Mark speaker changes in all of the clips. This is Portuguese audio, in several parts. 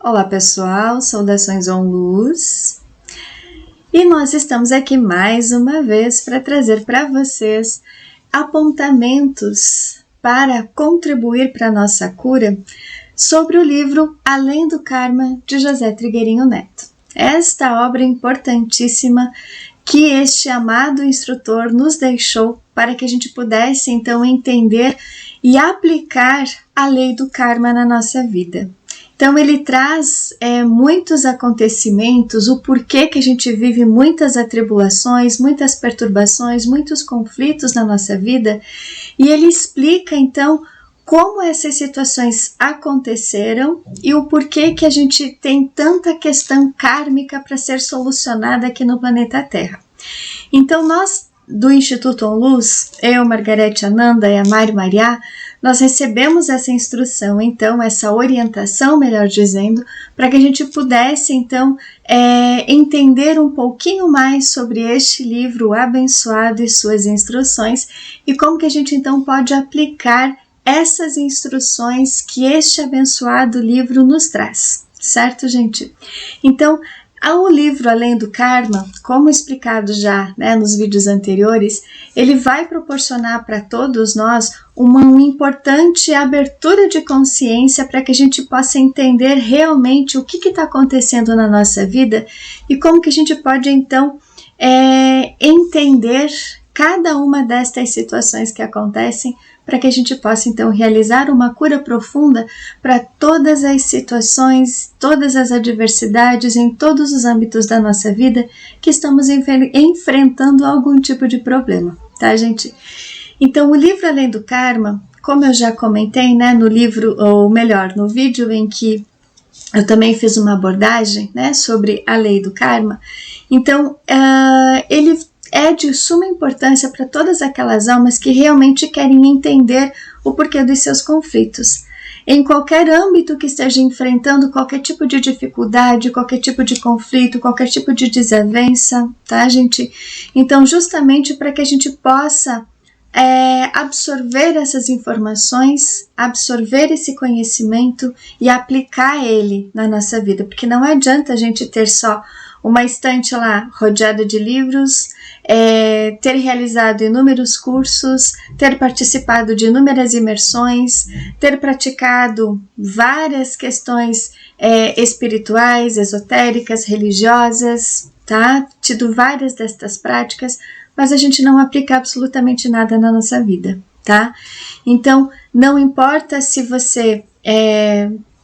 Speaker 1: Olá pessoal, saudações OnLuz, e nós estamos aqui mais uma vez para trazer para vocês apontamentos para contribuir para a nossa cura sobre o livro Além do Karma, de José Trigueirinho Neto. Esta obra importantíssima que este amado instrutor nos deixou para que a gente pudesse então entender e aplicar a lei do karma na nossa vida. Então ele traz muitos acontecimentos, o porquê que a gente vive muitas atribulações, muitas perturbações, muitos conflitos na nossa vida, e ele explica então como essas situações aconteceram e o porquê que a gente tem tanta questão kármica para ser solucionada aqui no planeta Terra. Então nós do Instituto OnLuz, eu, Margarete Ananda e a Mari Mariá, nós recebemos essa instrução, então, essa orientação, melhor dizendo, para que a gente pudesse, então, entender um pouquinho mais sobre este livro abençoado e suas instruções e como que a gente, então, pode aplicar essas instruções que este abençoado livro nos traz, certo, gente? Então, o livro Além do Karma, como explicado já nos vídeos anteriores, ele vai proporcionar para todos nós uma importante abertura de consciência para que a gente possa entender realmente o que está acontecendo na nossa vida e como que a gente pode então entender cada uma destas situações que acontecem para que a gente possa então realizar uma cura profunda para todas as situações, todas as adversidades em todos os âmbitos da nossa vida que estamos enfrentando algum tipo de problema, tá, gente? Então o livro Além do Karma, como eu já comentei, no livro, ou melhor, no vídeo em que eu também fiz uma abordagem, sobre a lei do karma, então ele é de suma importância para todas aquelas almas que realmente querem entender o porquê dos seus conflitos. Em qualquer âmbito que esteja enfrentando qualquer tipo de dificuldade, qualquer tipo de conflito, qualquer tipo de desavença, tá, gente? Então, justamente para que a gente possa absorver essas informações, absorver esse conhecimento e aplicar ele na nossa vida, porque não adianta a gente ter só uma estante lá rodeada de livros, ter realizado inúmeros cursos, ter participado de inúmeras imersões, ter praticado várias questões espirituais, esotéricas, religiosas, tá? Tido várias destas práticas, mas a gente não aplica absolutamente nada na nossa vida, tá? Então, não importa se você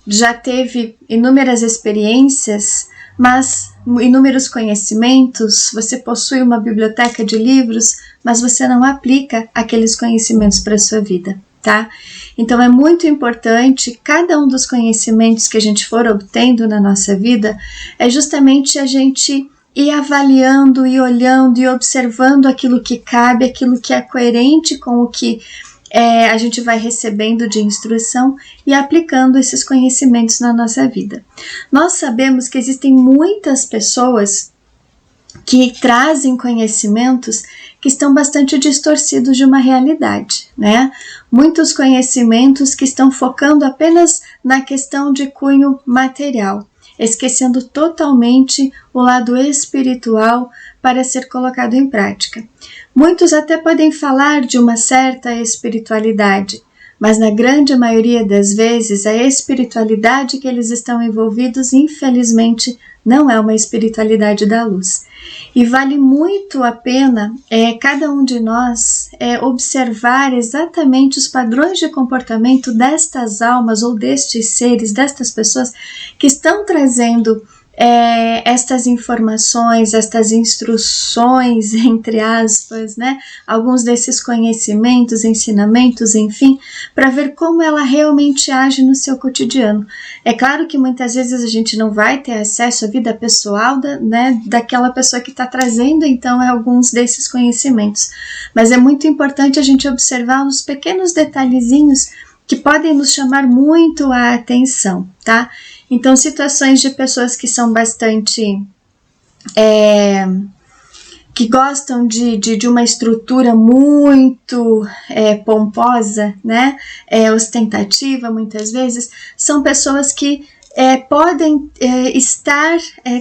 Speaker 1: já teve inúmeras experiências, mas inúmeros conhecimentos, você possui uma biblioteca de livros, mas você não aplica aqueles conhecimentos para a sua vida, tá? Então é muito importante, cada um dos conhecimentos que a gente for obtendo na nossa vida, é justamente a gente ir avaliando e olhando e observando aquilo que cabe, aquilo que é coerente com o que a gente vai recebendo de instrução e aplicando esses conhecimentos na nossa vida. Nós sabemos que existem muitas pessoas que trazem conhecimentos que estão bastante distorcidos de uma realidade, Muitos conhecimentos que estão focando apenas na questão de cunho material, esquecendo totalmente o lado espiritual para ser colocado em prática. Muitos até podem falar de uma certa espiritualidade, mas na grande maioria das vezes a espiritualidade que eles estão envolvidos, infelizmente, não é uma espiritualidade da luz. E vale muito a pena cada um de nós observar exatamente os padrões de comportamento destas almas ou destes seres, destas pessoas que estão trazendo estas informações, estas instruções, entre aspas, alguns desses conhecimentos, ensinamentos, enfim, para ver como ela realmente age no seu cotidiano. É claro que muitas vezes a gente não vai ter acesso à vida pessoal daquela pessoa que está trazendo, então, alguns desses conhecimentos, mas é muito importante a gente observar uns pequenos detalhezinhos que podem nos chamar muito a atenção, tá? Então, situações de pessoas que são bastante que gostam de uma estrutura muito pomposa, ostentativa muitas vezes, são pessoas que podem estar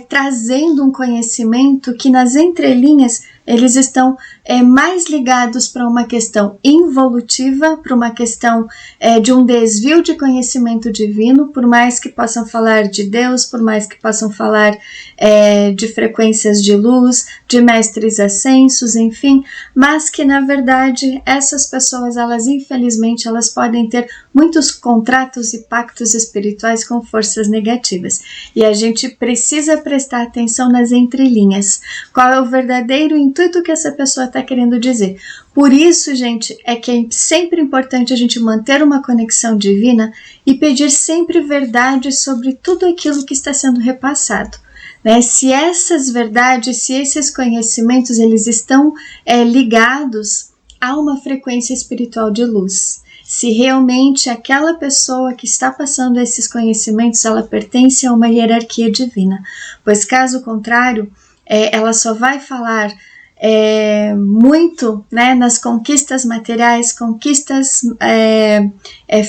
Speaker 1: trazendo um conhecimento que nas entrelinhas eles estão mais ligados para uma questão involutiva, para uma questão de um desvio de conhecimento divino, por mais que possam falar de Deus, por mais que possam falar de frequências de luz, de mestres ascensos, enfim, mas que na verdade essas pessoas, elas infelizmente, elas podem ter muitos contratos e pactos espirituais com forças negativas, e a gente precisa prestar atenção nas entrelinhas, qual é o verdadeiro intuito que essa pessoa está querendo dizer. Por isso, gente, é que é sempre importante a gente manter uma conexão divina e pedir sempre verdade sobre tudo aquilo que está sendo repassado. Né? Se essas verdades, se esses conhecimentos, eles estão ligados a uma frequência espiritual de luz. Se realmente aquela pessoa que está passando esses conhecimentos, ela pertence a uma hierarquia divina. Pois caso contrário, ela só vai falar muito, né, nas conquistas materiais, conquistas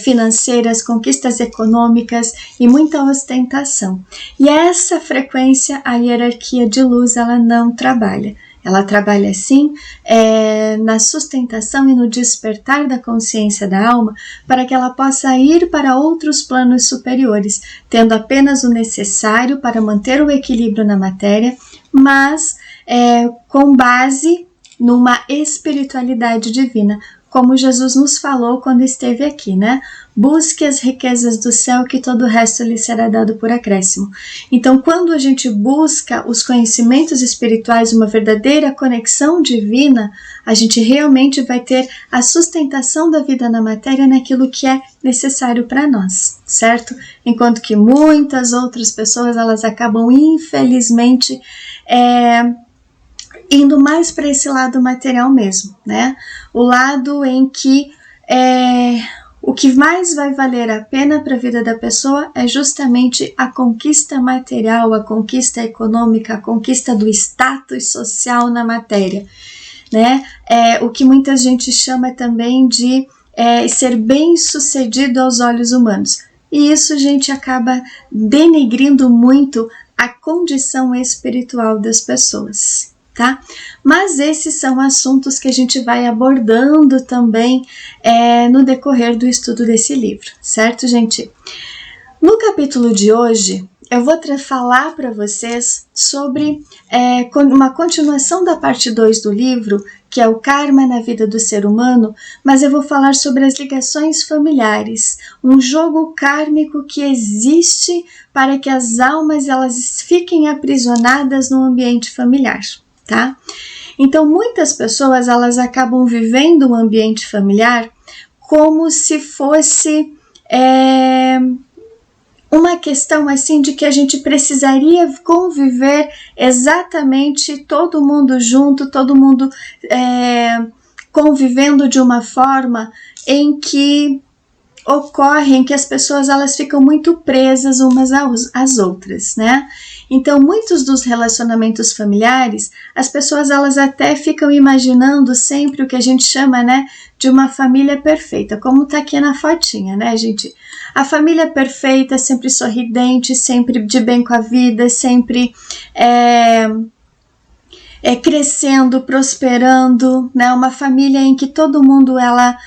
Speaker 1: financeiras, conquistas econômicas e muita ostentação. E essa frequência, a hierarquia de luz, ela não trabalha. Ela trabalha sim na sustentação e no despertar da consciência da alma para que ela possa ir para outros planos superiores, tendo apenas o necessário para manter o equilíbrio na matéria, mas com base numa espiritualidade divina, como Jesus nos falou quando esteve aqui, né? Busque as riquezas do céu, que todo o resto lhe será dado por acréscimo. Então, quando a gente busca os conhecimentos espirituais, uma verdadeira conexão divina, a gente realmente vai ter a sustentação da vida na matéria naquilo que é necessário para nós, certo? Enquanto que muitas outras pessoas, elas acabam, infelizmente, indo mais para esse lado material mesmo, né? O lado em que o que mais vai valer a pena para a vida da pessoa é justamente a conquista material, a conquista econômica, a conquista do status social na matéria, né? O que muita gente chama também de ser bem-sucedido aos olhos humanos. E isso, gente, acaba denegrindo muito a condição espiritual das pessoas. Tá? Mas esses são assuntos que a gente vai abordando também no decorrer do estudo desse livro, certo, gente? No capítulo de hoje, eu vou falar para vocês sobre uma continuação da parte 2 do livro, que é o karma na vida do ser humano, mas eu vou falar sobre as ligações familiares, um jogo kármico que existe para que as almas elas fiquem aprisionadas no ambiente familiar. Tá? Então, muitas pessoas elas acabam vivendo um ambiente familiar como se fosse uma questão assim de que a gente precisaria conviver exatamente todo mundo junto, todo mundo convivendo de uma forma em que ocorrem que as pessoas elas ficam muito presas umas às outras, né? Então, muitos dos relacionamentos familiares, as pessoas elas até ficam imaginando sempre o que a gente chama, né, de uma família perfeita, como tá aqui na fotinha, né, gente? A família perfeita, sempre sorridente, sempre de bem com a vida, sempre crescendo, prosperando, né? Uma família em que todo mundo ela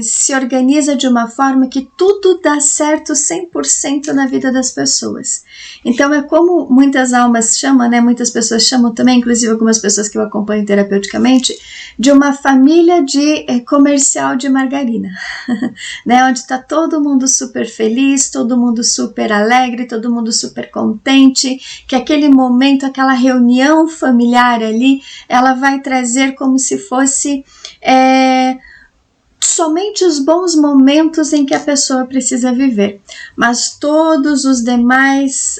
Speaker 1: se organiza de uma forma que tudo dá certo 100% na vida das pessoas. Então é como muitas almas chamam, né? Muitas pessoas chamam também, inclusive algumas pessoas que eu acompanho terapeuticamente, de uma família de comercial de margarina, né? Onde está todo mundo super feliz, todo mundo super alegre, todo mundo super contente, que aquele momento, aquela reunião familiar ali, ela vai trazer como se fosse somente os bons momentos em que a pessoa precisa viver, mas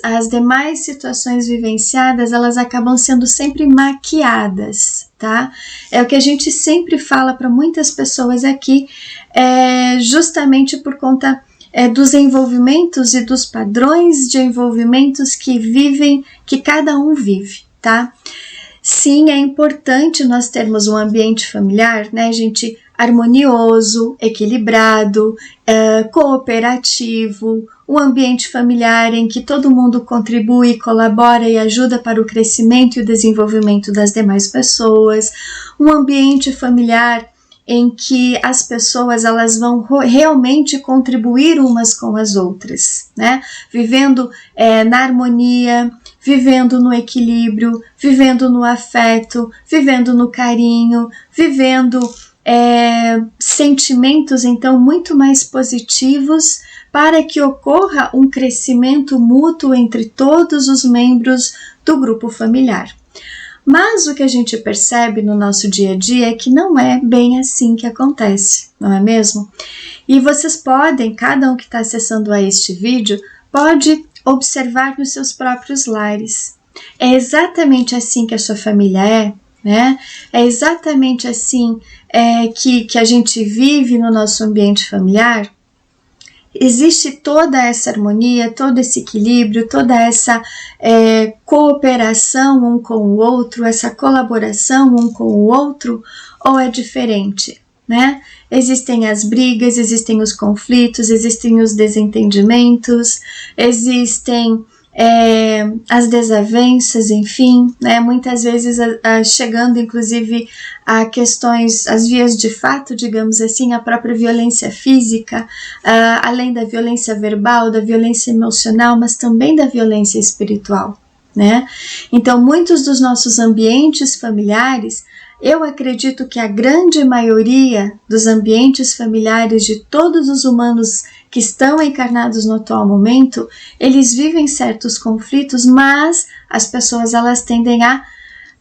Speaker 1: as demais situações vivenciadas, elas acabam sendo sempre maquiadas, tá? É o que a gente sempre fala para muitas pessoas aqui, justamente por conta dos envolvimentos e dos padrões de envolvimentos que cada um vive, tá? Sim, é importante nós termos um ambiente familiar, né, gente, harmonioso, equilibrado, cooperativo, um ambiente familiar em que todo mundo contribui, colabora e ajuda para o crescimento e o desenvolvimento das demais pessoas, um ambiente familiar em que as pessoas elas vão realmente contribuir umas com as outras, né? Vivendo na harmonia, vivendo no equilíbrio, vivendo no afeto, vivendo no carinho, vivendo sentimentos então muito mais positivos para que ocorra um crescimento mútuo entre todos os membros do grupo familiar. Mas o que a gente percebe no nosso dia a dia é que não é bem assim que acontece, não é mesmo? E vocês podem, cada um que está acessando a este vídeo, pode observar nos seus próprios lares. É exatamente assim que a sua família é, né? É exatamente assim que a gente vive no nosso ambiente familiar. Existe toda essa harmonia, todo esse equilíbrio, toda essa cooperação um com o outro, essa colaboração um com o outro, ou é diferente, né? Existem as brigas, existem os conflitos, existem os desentendimentos, existem as desavenças, enfim, né? Muitas vezes chegando inclusive a questões, as vias de fato, digamos assim, a própria violência física, além da violência verbal, da violência emocional, mas também da violência espiritual, né? Então, muitos dos nossos ambientes familiares, eu acredito que a grande maioria dos ambientes familiares de todos os humanos que estão encarnados no atual momento, eles vivem certos conflitos, mas as pessoas elas tendem a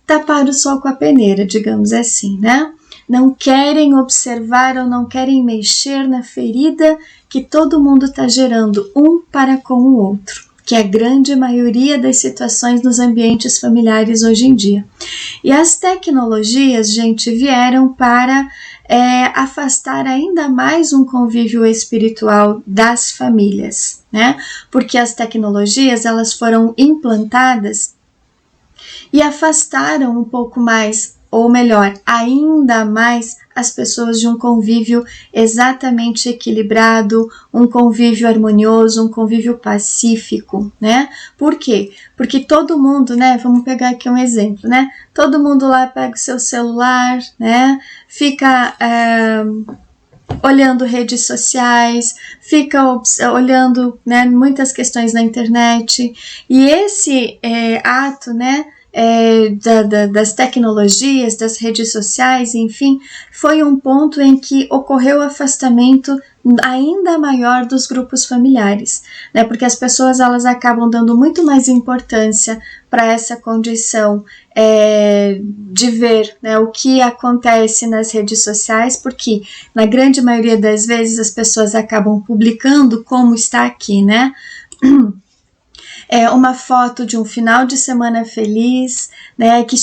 Speaker 1: tapar o sol com a peneira, digamos assim, né? Não querem observar ou não querem mexer na ferida que todo mundo está gerando um para com o outro, que é a grande maioria das situações nos ambientes familiares hoje em dia. E as tecnologias, gente, vieram para afastar ainda mais um convívio espiritual das famílias, né? Porque as tecnologias, elas foram implantadas e afastaram um pouco mais, ou melhor, ainda mais as pessoas de um convívio exatamente equilibrado, um convívio harmonioso, um convívio pacífico, né? Por quê? Porque todo mundo, né? Vamos pegar aqui um exemplo, né? Todo mundo lá pega o seu celular, né? Fica olhando redes sociais, fica olhando, né, muitas questões na internet, e esse ato, né, das tecnologias, das redes sociais, enfim, foi um ponto em que ocorreu o afastamento ainda maior dos grupos familiares, né? Porque as pessoas elas acabam dando muito mais importância para essa condição de ver, né, o que acontece nas redes sociais, porque na grande maioria das vezes as pessoas acabam publicando como está aqui, né? Uma foto de um final de semana feliz, né, que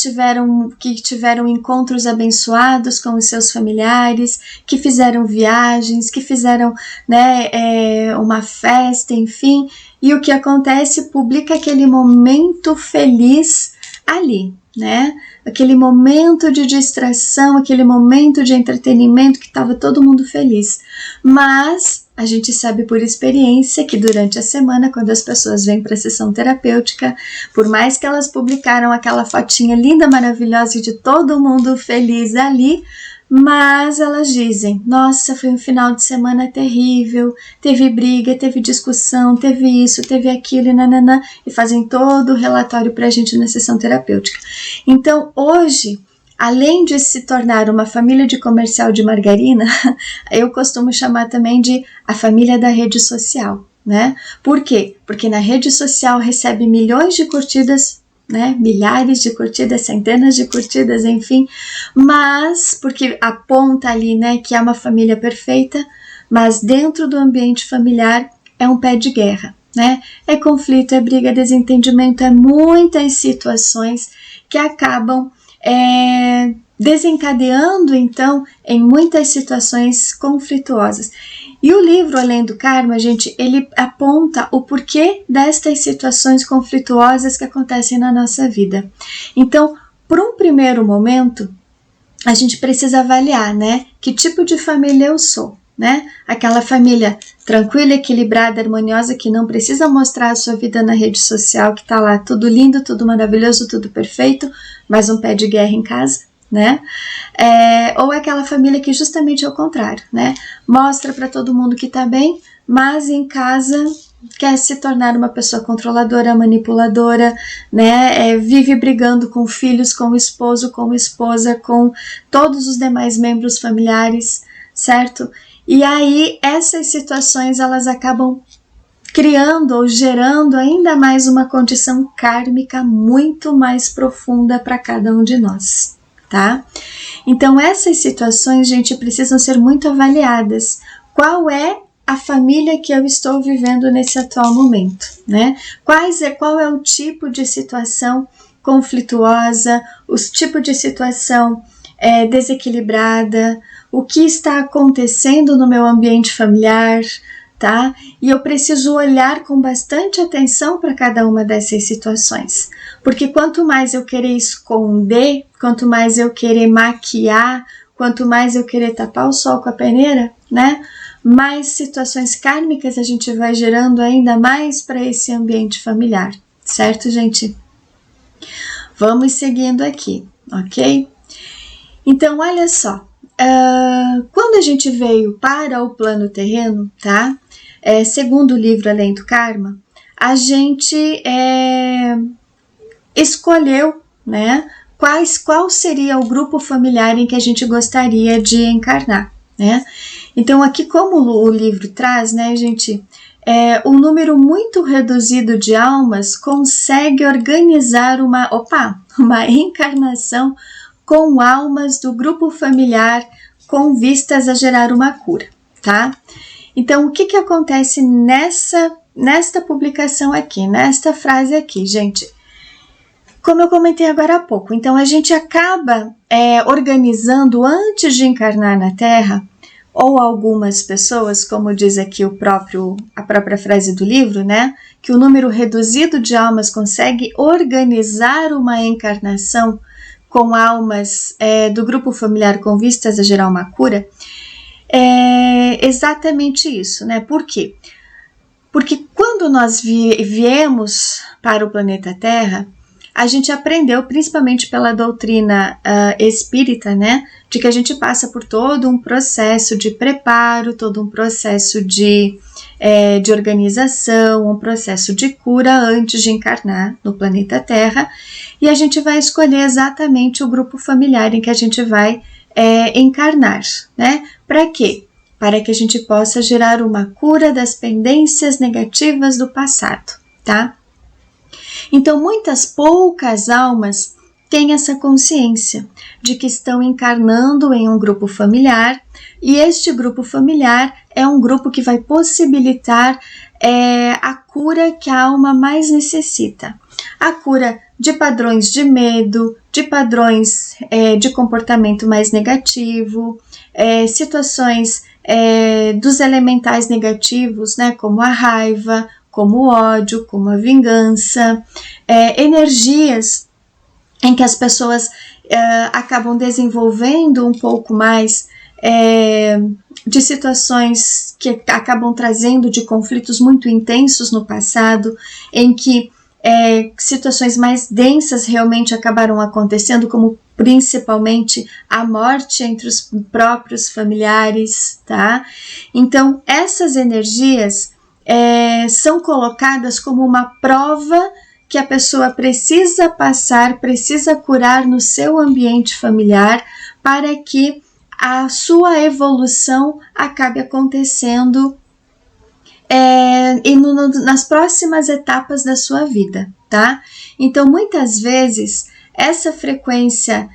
Speaker 1: tiveram encontros abençoados com os seus familiares, que fizeram viagens, que fizeram, né, uma festa, enfim, e o que acontece? Publica aquele momento feliz ali, né? Aquele momento de distração, aquele momento de entretenimento que estava todo mundo feliz. Mas a gente sabe por experiência que durante a semana, quando as pessoas vêm para a sessão terapêutica, por mais que elas publicaram aquela fotinha linda, maravilhosa e de todo mundo feliz ali, mas elas dizem, nossa, foi um final de semana terrível, teve briga, teve discussão, teve isso, teve aquilo, e fazem todo o relatório para a gente na sessão terapêutica. Então, hoje, além de se tornar uma família de comercial de margarina, eu costumo chamar também de a família da rede social, né? Por quê? Porque na rede social recebe milhões de curtidas, né? Milhares de curtidas, centenas de curtidas, enfim, mas porque aponta ali, né, que é uma família perfeita, mas dentro do ambiente familiar é um pé de guerra, né? É conflito, é briga, é desentendimento, é muitas situações que acabam desencadeando então em muitas situações conflituosas. E o livro Além do Karma, gente, ele aponta o porquê destas situações conflituosas que acontecem na nossa vida. Então, por um primeiro momento, a gente precisa avaliar, né? Que tipo de família eu sou, né? Aquela família tranquila, equilibrada, harmoniosa, que não precisa mostrar a sua vida na rede social, que tá lá tudo lindo, tudo maravilhoso, tudo perfeito, mas um pé de guerra em casa, né? Ou aquela família que justamente é o contrário, né? Mostra para todo mundo que tá bem, mas em casa quer se tornar uma pessoa controladora, manipuladora, né? Vive brigando com filhos, com o esposo, com a esposa, com todos os demais membros familiares, certo? E aí essas situações elas acabam criando ou gerando ainda mais uma condição kármica muito mais profunda para cada um de nós, tá? Então essas situações, gente, precisam ser muito avaliadas. Qual é a família que eu estou vivendo nesse atual momento, né? Qual é o tipo de situação conflituosa, o tipo de situação desequilibrada, o que está acontecendo no meu ambiente familiar, tá? E eu preciso olhar com bastante atenção para cada uma dessas situações, porque quanto mais eu querer esconder, quanto mais eu querer maquiar, quanto mais eu querer tapar o sol com a peneira, né? Mais situações kármicas a gente vai gerando ainda mais para esse ambiente familiar, certo, gente? Vamos seguindo aqui, ok? Então, olha só, quando a gente veio para o plano terreno, tá? Segundo o livro Além do Karma, a gente escolheu, né? Qual seria o grupo familiar em que a gente gostaria de encarnar, né? Então, aqui como o livro traz, né, gente, um número muito reduzido de almas consegue organizar uma encarnação com almas do grupo familiar com vistas a gerar uma cura, tá? Então, o que acontece nesta publicação aqui, nesta frase aqui, gente? Como eu comentei agora há pouco, então a gente acaba organizando antes de encarnar na Terra, ou algumas pessoas, como diz aqui a própria frase do livro, né? Que o número reduzido de almas consegue organizar uma encarnação com almas do grupo familiar com vistas a gerar uma cura. É exatamente isso, né? Por quê? Porque quando nós viemos para o planeta Terra, a gente aprendeu, principalmente pela doutrina espírita, né, de que a gente passa por todo um processo de preparo, todo um processo de organização, um processo de cura antes de encarnar no planeta Terra, e a gente vai escolher exatamente o grupo familiar em que a gente vai encarnar, né? Para quê? Para que a gente possa gerar uma cura das pendências negativas do passado, tá? Então, poucas almas têm essa consciência de que estão encarnando em um grupo familiar, e este grupo familiar é um grupo que vai possibilitar a cura que a alma mais necessita. A cura de padrões de medo, de padrões de comportamento mais negativo, situações dos elementais negativos, né, como a raiva, como o ódio, como a vingança, energias em que as pessoas acabam desenvolvendo um pouco mais de situações que acabam trazendo de conflitos muito intensos no passado, em que situações mais densas realmente acabaram acontecendo, como principalmente a morte entre os próprios familiares, tá? Então, essas energias são colocadas como uma prova que a pessoa precisa passar, precisa curar no seu ambiente familiar para que a sua evolução acabe acontecendo nas próximas etapas da sua vida, tá? Então, muitas vezes, essa frequência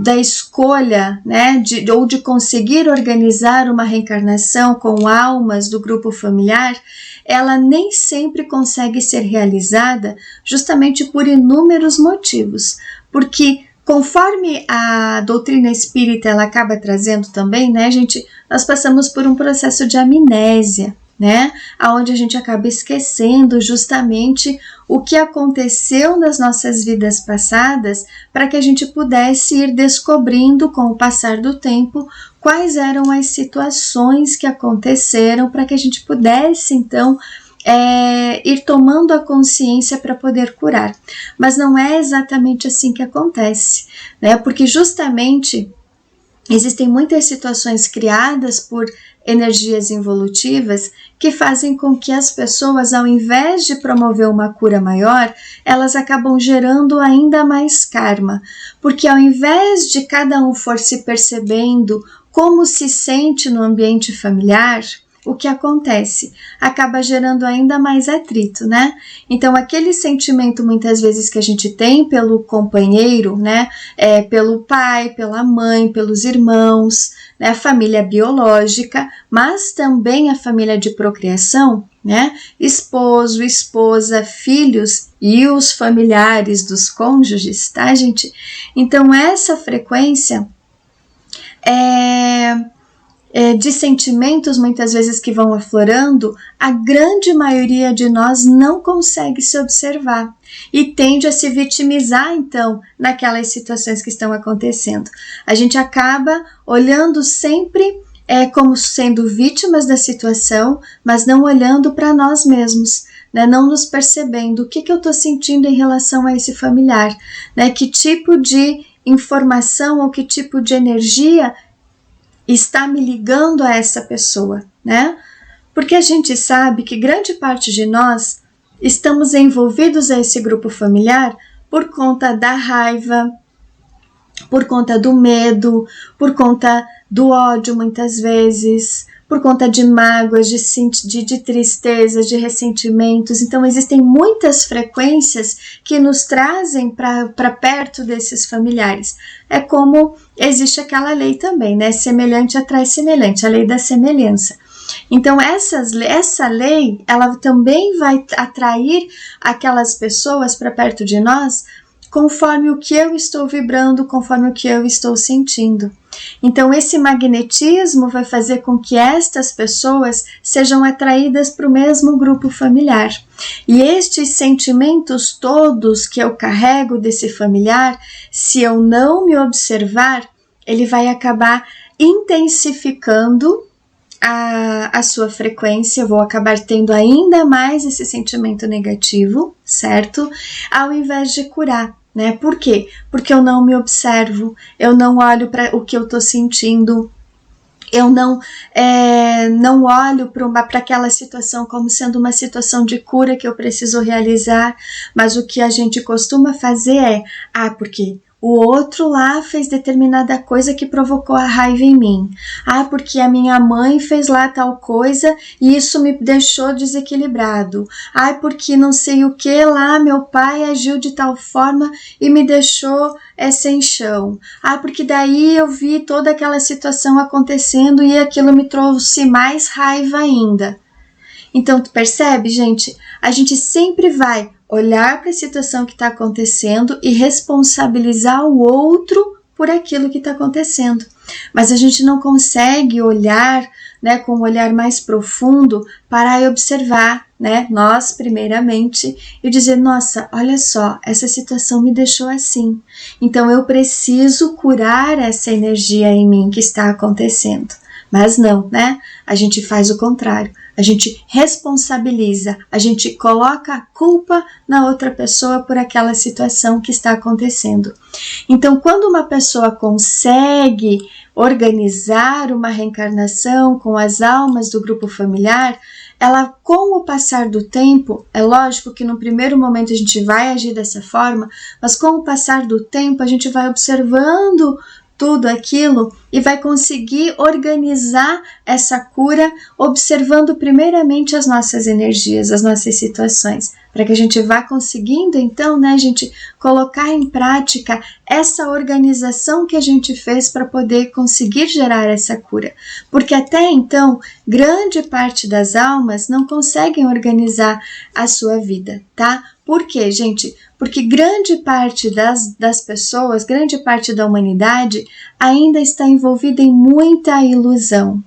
Speaker 1: da escolha, né, ou de conseguir organizar uma reencarnação com almas do grupo familiar, ela nem sempre consegue ser realizada justamente por inúmeros motivos, porque conforme a doutrina espírita ela acaba trazendo também, né, gente, nós passamos por um processo de amnésia, né? Aonde a gente acaba esquecendo justamente o que aconteceu nas nossas vidas passadas, para que a gente pudesse ir descobrindo com o passar do tempo quais eram as situações que aconteceram, para que a gente pudesse então ir tomando a consciência para poder curar. Mas não é exatamente assim que acontece, né? Porque justamente existem muitas situações criadas por energias involutivas que fazem com que as pessoas, ao invés de promover uma cura maior, elas acabam gerando ainda mais karma, porque ao invés de cada um for se percebendo como se sente no ambiente familiar, o que acontece? Acaba gerando ainda mais atrito, né? Então, aquele sentimento muitas vezes que a gente tem pelo companheiro, né? Pelo pai, pela mãe, pelos irmãos, né? A família biológica, mas também a família de procriação, né? Esposo, esposa, filhos e os familiares dos cônjuges, tá, gente? Então, essa frequência de sentimentos muitas vezes que vão aflorando, a grande maioria de nós não consegue se observar e tende a se vitimizar então naquelas situações que estão acontecendo. A gente acaba olhando sempre como sendo vítimas da situação, mas não olhando para nós mesmos, né? Não nos percebendo o que eu estou sentindo em relação a esse familiar, né? Que tipo de informação ou que tipo de energia está me ligando a essa pessoa, né? Porque a gente sabe que grande parte de nós estamos envolvidos a esse grupo familiar por conta da raiva, por conta do medo, por conta do ódio muitas vezes, por conta de mágoas, de tristeza, de ressentimentos. Então existem muitas frequências que nos trazem para perto desses familiares. É como existe aquela lei também, né? Semelhante atrai semelhante, a lei da semelhança. Então essa lei, ela também vai atrair aquelas pessoas para perto de nós conforme o que eu estou vibrando, conforme o que eu estou sentindo. Então esse magnetismo vai fazer com que estas pessoas sejam atraídas para o mesmo grupo familiar. E estes sentimentos todos que eu carrego desse familiar, se eu não me observar, ele vai acabar intensificando a sua frequência, eu vou acabar tendo ainda mais esse sentimento negativo, certo? Ao invés de curar, né? Por quê? Porque eu não me observo, eu não olho para o que eu tô sentindo, eu não olho para aquela situação como sendo uma situação de cura que eu preciso realizar, mas o que a gente costuma fazer porque o outro lá fez determinada coisa que provocou a raiva em mim. Porque a minha mãe fez lá tal coisa e isso me deixou desequilibrado. Porque não sei o que lá, meu pai agiu de tal forma e me deixou sem chão. Porque daí eu vi toda aquela situação acontecendo e aquilo me trouxe mais raiva ainda. Então, tu percebe, gente? A gente sempre vai olhar para a situação que está acontecendo e responsabilizar o outro por aquilo que está acontecendo. Mas a gente não consegue olhar, né, com um olhar mais profundo, parar e observar, né, nós primeiramente, e dizer, nossa, olha só, essa situação me deixou assim. Então eu preciso curar essa energia em mim que está acontecendo. Mas não, né? A gente faz o contrário. A gente responsabiliza, a gente coloca a culpa na outra pessoa por aquela situação que está acontecendo. Então, quando uma pessoa consegue organizar uma reencarnação com as almas do grupo familiar, ela, com o passar do tempo, é lógico que no primeiro momento a gente vai agir dessa forma, mas com o passar do tempo a gente vai observando tudo aquilo e vai conseguir organizar essa cura observando primeiramente as nossas energias, as nossas situações, para que a gente vá conseguindo então, né, gente, colocar em prática essa organização que a gente fez para poder conseguir gerar essa cura, porque até então grande parte das almas não conseguem organizar a sua vida, tá? Por quê, gente? Porque grande parte das pessoas, grande parte da humanidade ainda está envolvida em muita ilusão.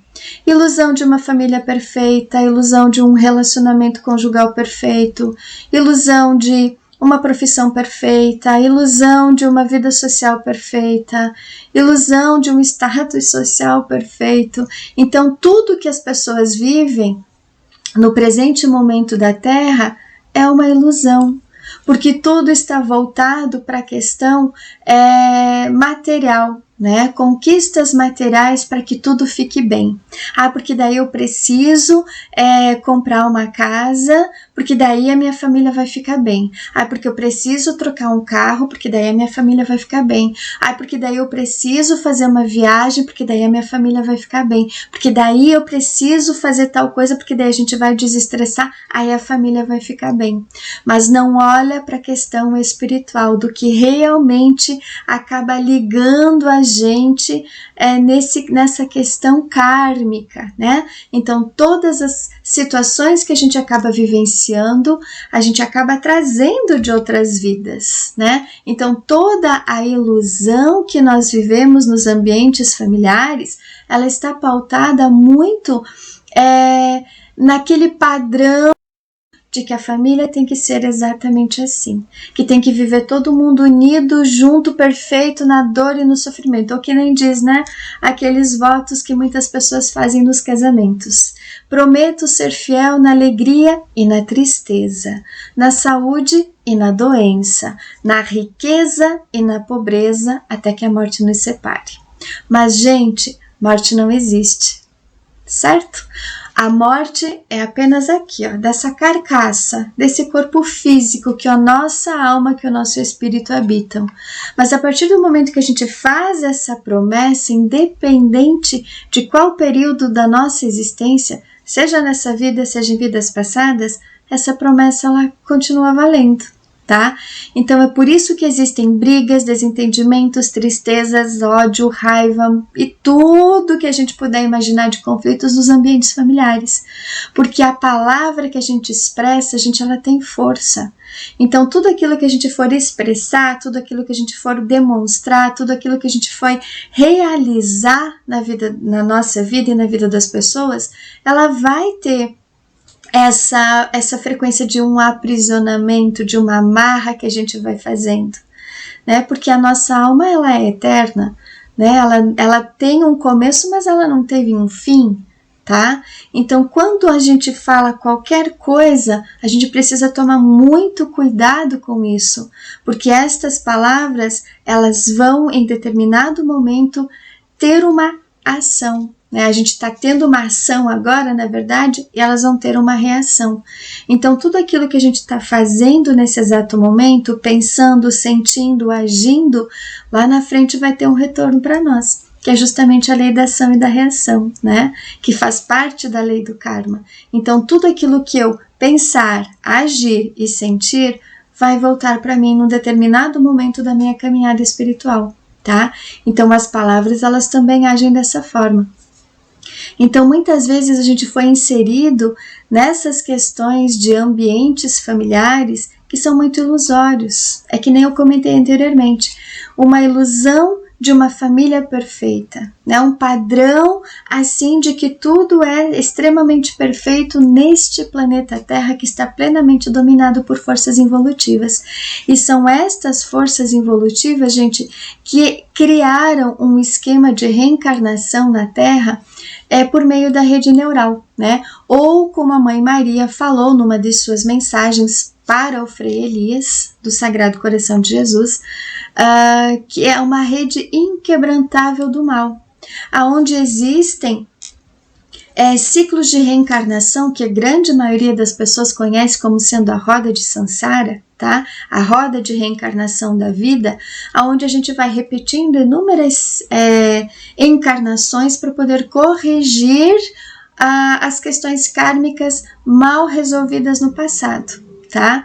Speaker 1: Ilusão de uma família perfeita, ilusão de um relacionamento conjugal perfeito, ilusão de uma profissão perfeita, ilusão de uma vida social perfeita, ilusão de um status social perfeito. Então, tudo que as pessoas vivem no presente momento da Terra é uma ilusão, porque tudo está voltado para a questão material, né? Conquistas materiais para que tudo fique bem. Porque daí eu preciso comprar uma casa, porque daí a minha família vai ficar bem. Porque eu preciso trocar um carro, porque daí a minha família vai ficar bem. Porque daí eu preciso fazer uma viagem, porque daí a minha família vai ficar bem. Porque daí eu preciso fazer tal coisa, porque daí a gente vai desestressar, aí a família vai ficar bem. Mas não olha para a questão espiritual, do que realmente acaba ligando a gente nessa questão kármica, né? Então, todas as situações que a gente acaba vivenciando, a gente acaba trazendo de outras vidas, né? Então, toda a ilusão que nós vivemos nos ambientes familiares, ela está pautada muito naquele padrão de que a família tem que ser exatamente assim, que tem que viver todo mundo unido, junto, perfeito, na dor e no sofrimento, ou que nem diz, né, aqueles votos que muitas pessoas fazem nos casamentos. Prometo ser fiel na alegria e na tristeza, na saúde e na doença, na riqueza e na pobreza, até que a morte nos separe. Mas, gente, morte não existe, certo? A morte é apenas aqui, dessa carcaça, desse corpo físico que a nossa alma, que o nosso espírito habitam. Mas a partir do momento que a gente faz essa promessa, independente de qual período da nossa existência, seja nessa vida, seja em vidas passadas, essa promessa ela continua valendo. Tá? Então é por isso que existem brigas, desentendimentos, tristezas, ódio, raiva e tudo que a gente puder imaginar de conflitos nos ambientes familiares, porque a palavra que a gente expressa, ela tem força. Então tudo aquilo que a gente for expressar, tudo aquilo que a gente for demonstrar, tudo aquilo que a gente for realizar na nossa vida e na vida das pessoas, ela vai ter essa frequência de um aprisionamento, de uma amarra que a gente vai fazendo, né? Porque a nossa alma, ela é eterna, né? Ela tem um começo, mas ela não teve um fim, tá? Então, quando a gente fala qualquer coisa, a gente precisa tomar muito cuidado com isso, porque estas palavras, elas vão, em determinado momento, ter uma ação. A gente está tendo uma ação agora, na verdade, e elas vão ter uma reação. Então, tudo aquilo que a gente está fazendo nesse exato momento, pensando, sentindo, agindo, lá na frente vai ter um retorno para nós, que é justamente a lei da ação e da reação, né? Que faz parte da lei do karma. Então, tudo aquilo que eu pensar, agir e sentir vai voltar para mim num determinado momento da minha caminhada espiritual, tá? Então, as palavras, elas também agem dessa forma. Então, muitas vezes a gente foi inserido nessas questões de ambientes familiares que são muito ilusórios. É que nem eu comentei anteriormente, uma ilusão de uma família perfeita, né? Um padrão assim de que tudo é extremamente perfeito neste planeta Terra que está plenamente dominado por forças involutivas. E são estas forças involutivas, gente, que criaram um esquema de reencarnação na Terra por meio da rede neural, né? Ou como a Mãe Maria falou numa de suas mensagens para o Frei Elias, do Sagrado Coração de Jesus, que é uma rede inquebrantável do mal, aonde existem ciclos de reencarnação que a grande maioria das pessoas conhece como sendo a roda de Sansara, tá? A roda de reencarnação da vida, aonde a gente vai repetindo inúmeras encarnações para poder corrigir as questões kármicas mal resolvidas no passado, tá?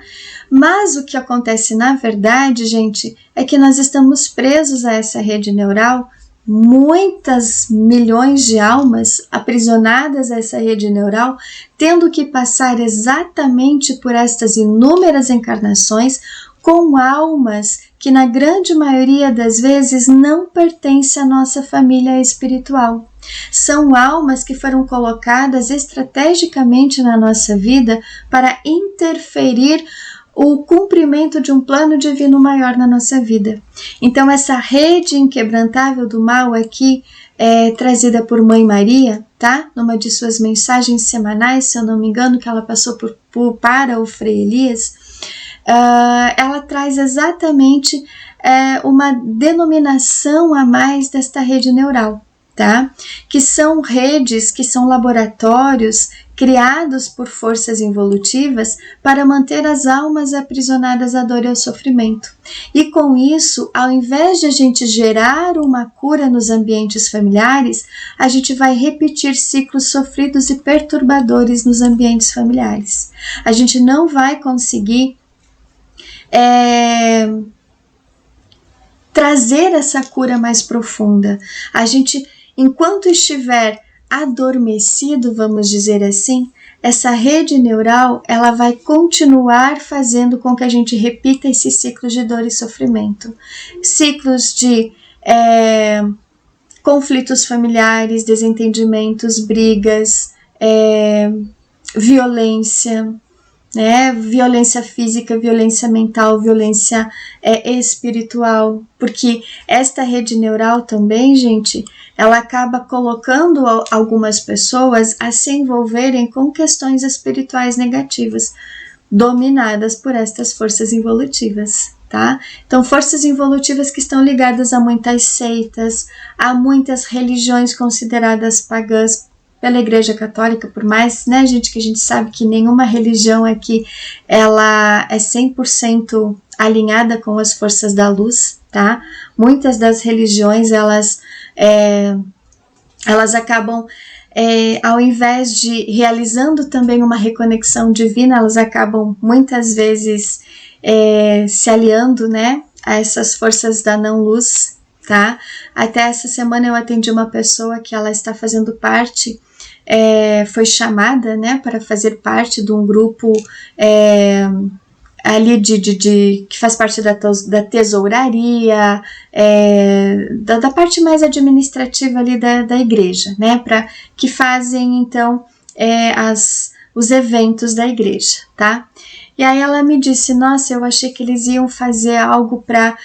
Speaker 1: Mas o que acontece na verdade, gente, é que nós estamos presos a essa rede neural, muitas milhões de almas aprisionadas a essa rede neural, tendo que passar exatamente por estas inúmeras encarnações com almas que na grande maioria das vezes não pertencem à nossa família espiritual. São almas que foram colocadas estrategicamente na nossa vida para interferir o cumprimento de um plano divino maior na nossa vida. Então, essa rede inquebrantável do mal aqui é trazida por Mãe Maria, tá? Numa de suas mensagens semanais, se eu não me engano, que ela passou para o Frei Elias, ela traz exatamente uma denominação a mais desta rede neural, tá? Que são redes, que são laboratórios criados por forças involutivas para manter as almas aprisionadas à dor e ao sofrimento. E com isso, ao invés de a gente gerar uma cura nos ambientes familiares, a gente vai repetir ciclos sofridos e perturbadores nos ambientes familiares. A gente não vai conseguir trazer essa cura mais profunda. A gente, enquanto estiver adormecido, vamos dizer assim, essa rede neural, ela vai continuar fazendo com que a gente repita esses ciclos de dor e sofrimento. Ciclos de conflitos familiares, desentendimentos, brigas, violência, violência física, violência mental, violência espiritual, porque esta rede neural também, gente, ela acaba colocando algumas pessoas a se envolverem com questões espirituais negativas, dominadas por estas forças involutivas, tá? Então, forças involutivas que estão ligadas a muitas seitas, a muitas religiões consideradas pagãs pela Igreja Católica, por mais, gente, que a gente sabe que nenhuma religião aqui, ela é 100% alinhada com as forças da luz, tá? Muitas das religiões, elas acabam, ao invés de realizando também uma reconexão divina, elas acabam muitas vezes se aliando, a essas forças da não-luz, tá? Até essa semana eu atendi uma pessoa que ela está fazendo parte, foi chamada, para fazer parte de um grupo ali que faz parte da tesouraria, da parte mais administrativa ali da igreja, que fazem então os eventos da igreja, tá? E aí ela me disse, nossa, eu achei que eles iam fazer algo para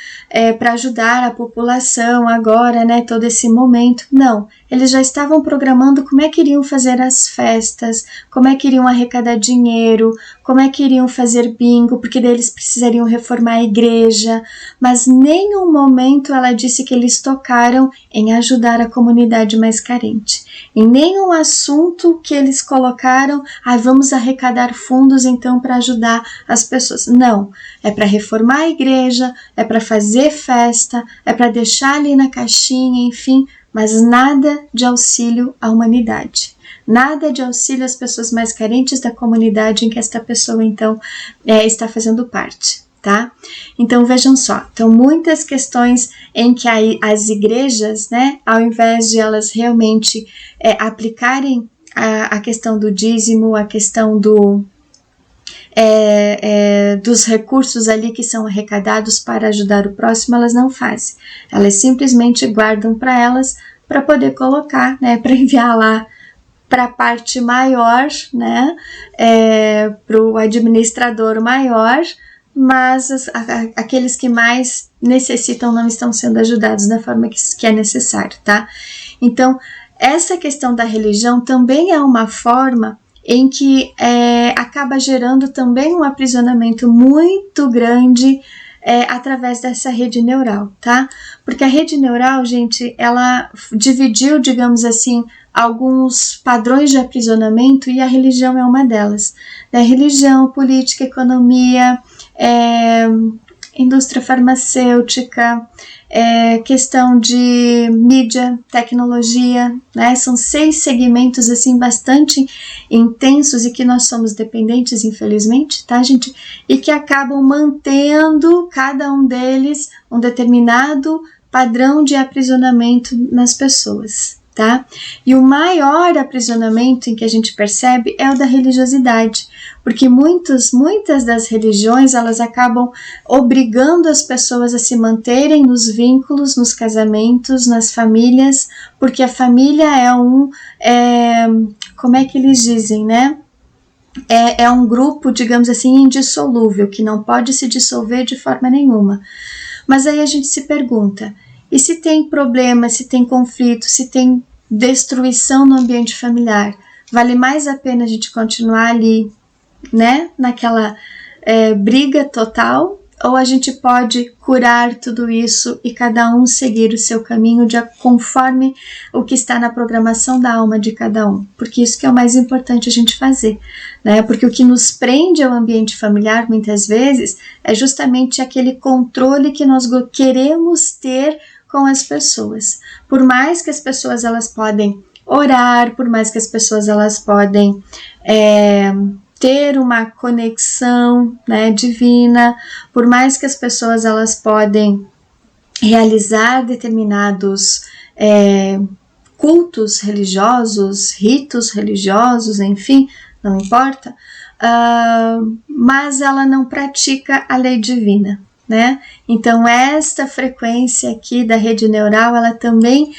Speaker 1: ajudar a população agora, todo esse momento. Não, eles já estavam programando como é que iriam fazer as festas, como é que iriam arrecadar dinheiro, como é que iriam fazer bingo, porque daí eles precisariam reformar a igreja, mas nenhum momento ela disse que eles tocaram em ajudar a comunidade mais carente. Em nenhum assunto que eles colocaram, vamos arrecadar fundos então para ajudar as pessoas. Não, é para reformar a igreja, é para fazer festa, é para deixar ali na caixinha, enfim, mas nada de auxílio à humanidade. Nada de auxílio às pessoas mais carentes da comunidade em que esta pessoa então está fazendo parte. Tá? Então vejam só, então muitas questões em que as igrejas, ao invés de elas realmente aplicarem a questão do dízimo, a questão dos recursos ali que são arrecadados para ajudar o próximo, elas não fazem. Elas simplesmente guardam para elas para poder colocar, para enviar lá para a parte maior, para o administrador maior, mas aqueles que mais necessitam não estão sendo ajudados da forma que é necessário, tá? Então, essa questão da religião também é uma forma em que acaba gerando também um aprisionamento muito grande através dessa rede neural, tá? Porque a rede neural, gente, ela dividiu, digamos assim, alguns padrões de aprisionamento e a religião é uma delas. Religião, política, economia, indústria farmacêutica, questão de mídia, tecnologia, são 6 segmentos assim bastante intensos e que nós somos dependentes, infelizmente, tá, gente? E que acabam mantendo cada um deles um determinado padrão de aprisionamento nas pessoas, tá? E o maior aprisionamento em que a gente percebe é o da religiosidade, porque muitas das religiões, elas acabam obrigando as pessoas a se manterem nos vínculos, nos casamentos, nas famílias, porque a família como é que eles dizem, né? É um grupo, digamos assim, indissolúvel, que não pode se dissolver de forma nenhuma. Mas aí a gente se pergunta, e se tem problema, se tem conflito, se tem destruição no ambiente familiar, vale mais a pena a gente continuar ali, né, naquela briga total, ou a gente pode curar tudo isso e cada um seguir o seu caminho conforme o que está na programação da alma de cada um, porque isso que é o mais importante a gente fazer, né? Porque o que nos prende ao ambiente familiar muitas vezes é justamente aquele controle que nós queremos ter com as pessoas. Por mais que as pessoas elas podem orar, por mais que as pessoas elas podem ter uma conexão, né, divina, por mais que as pessoas elas podem realizar determinados cultos religiosos, ritos religiosos, enfim, não importa, mas ela não pratica a lei divina, né? Então esta frequência aqui da rede neural, ela também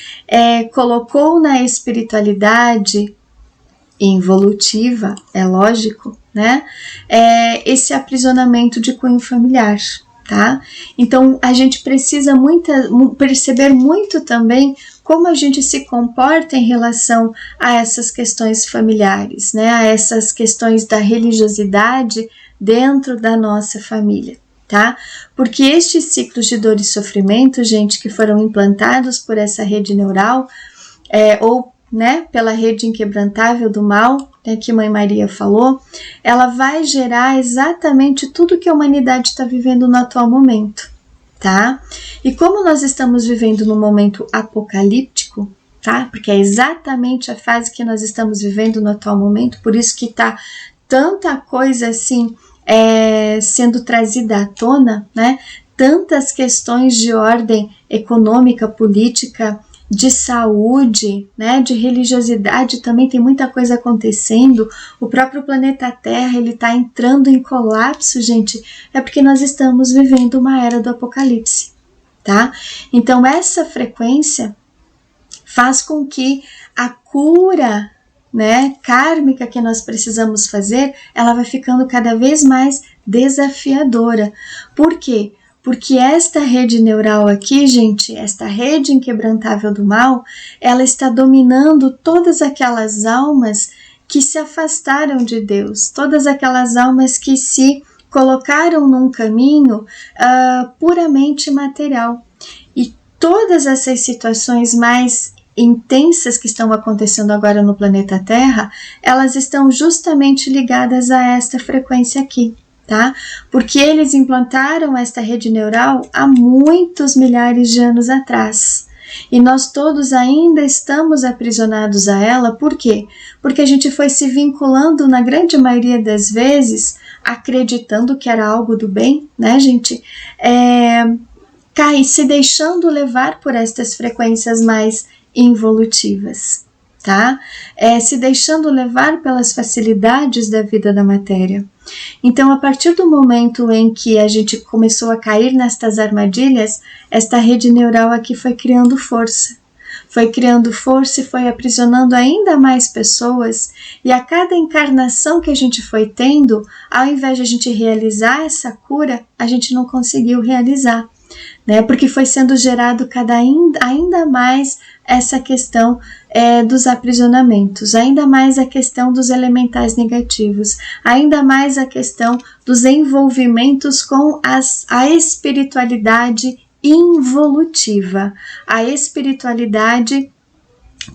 Speaker 1: colocou na espiritualidade involutiva, é lógico, né? Esse aprisionamento de cunho familiar, tá? Então a gente precisa perceber muito também como a gente se comporta em relação a essas questões familiares, né? A essas questões da religiosidade dentro da nossa família, tá? Porque estes ciclos de dor e sofrimento, gente, que foram implantados por essa rede neural, ou né, pela rede inquebrantável do mal, né, que Mãe Maria falou, ela vai gerar exatamente tudo que a humanidade está vivendo no atual momento, tá? E como nós estamos vivendo num momento apocalíptico, tá? Porque é exatamente a fase que nós estamos vivendo no atual momento, por isso que tá tanta coisa assim sendo trazida à tona, né? Tantas questões de ordem econômica, política, de saúde, né, de religiosidade, também tem muita coisa acontecendo. O próprio planeta Terra, ele está entrando em colapso, gente, é porque nós estamos vivendo uma era do apocalipse, tá? Então essa frequência faz com que a cura, né, kármica que nós precisamos fazer, ela vai ficando cada vez mais desafiadora. Por quê? Porque esta rede neural aqui, gente, esta rede inquebrantável do mal, ela está dominando todas aquelas almas que se afastaram de Deus, todas aquelas almas que se colocaram num caminho puramente material. E todas essas situações mais intensas que estão acontecendo agora no planeta Terra, elas estão justamente ligadas a esta frequência aqui, tá? Porque eles implantaram esta rede neural há muitos milhares de anos atrás. E nós todos ainda estamos aprisionados a ela, por quê? Porque a gente foi se vinculando, na grande maioria das vezes, acreditando que era algo do bem, né, gente? Se deixando levar por estas frequências mais involutivas, tá? Se deixando levar pelas facilidades da vida da matéria. Então, a partir do momento em que a gente começou a cair nestas armadilhas, esta rede neural aqui foi criando força. Foi criando força e foi aprisionando ainda mais pessoas, e a cada encarnação que a gente foi tendo, ao invés de a gente realizar essa cura, a gente não conseguiu realizar, né? Porque foi sendo gerado ainda mais essa questão dos aprisionamentos, ainda mais a questão dos elementais negativos, ainda mais a questão dos envolvimentos com a espiritualidade involutiva, a espiritualidade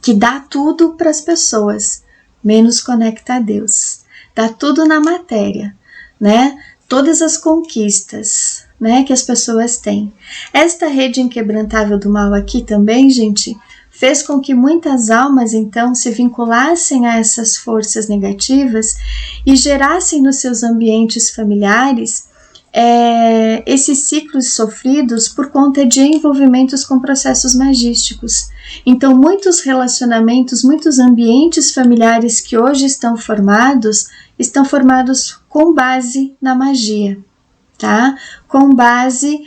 Speaker 1: que dá tudo para as pessoas, menos conecta a Deus, dá tudo na matéria, né? Todas as conquistas, né, que as pessoas têm. Esta rede inquebrantável do mal aqui também, gente, fez com que muitas almas, então, se vinculassem a essas forças negativas e gerassem nos seus ambientes familiares esses ciclos sofridos por conta de envolvimentos com processos magísticos. Então, muitos relacionamentos, muitos ambientes familiares que hoje estão formados com base na magia, tá? Com base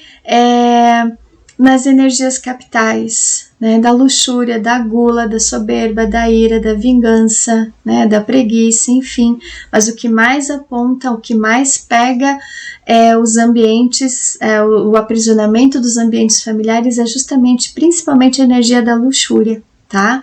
Speaker 1: nas energias capitais, né? Da luxúria, da gula, da soberba, da ira, da vingança, né? Da preguiça, enfim. Mas o que mais aponta, o que mais pega os ambientes, o aprisionamento dos ambientes familiares é justamente, principalmente, a energia da luxúria, tá?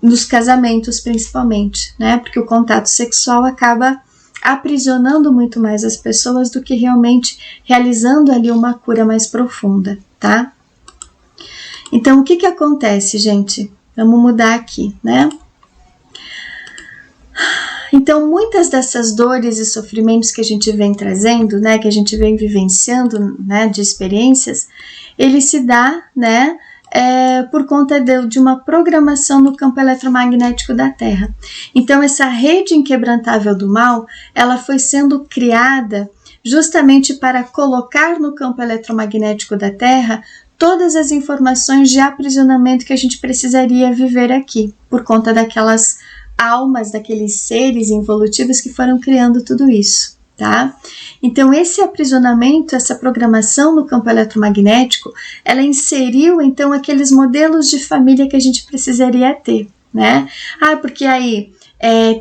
Speaker 1: Nos casamentos, principalmente, né? Porque o contato sexual acaba aprisionando muito mais as pessoas do que realmente realizando ali uma cura mais profunda, tá? Então, o que acontece, gente? Vamos mudar aqui, né? Então, muitas dessas dores e sofrimentos que a gente vem trazendo, né, que a gente vem vivenciando, né, de experiências, ele se dá, né, por conta de uma programação no campo eletromagnético da Terra. Então, essa rede inquebrantável do mal, ela foi sendo criada justamente para colocar no campo eletromagnético da Terra todas as informações de aprisionamento que a gente precisaria viver aqui, por conta daquelas almas, daqueles seres involutivos que foram criando tudo isso, tá? Então, esse aprisionamento, essa programação no campo eletromagnético, ela inseriu, então, aqueles modelos de família que a gente precisaria ter, né? Porque aí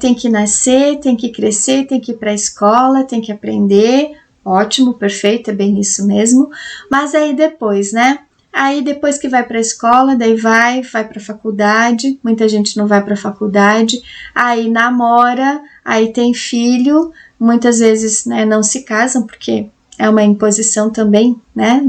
Speaker 1: tem que nascer, tem que crescer, tem que ir para a escola, tem que aprender, ótimo, perfeito, é bem isso mesmo, mas aí depois, né? Aí depois que vai para a escola, daí vai para a faculdade, muita gente não vai para a faculdade, aí namora, aí tem filho, muitas vezes, né, não se casam porque é uma imposição também, né,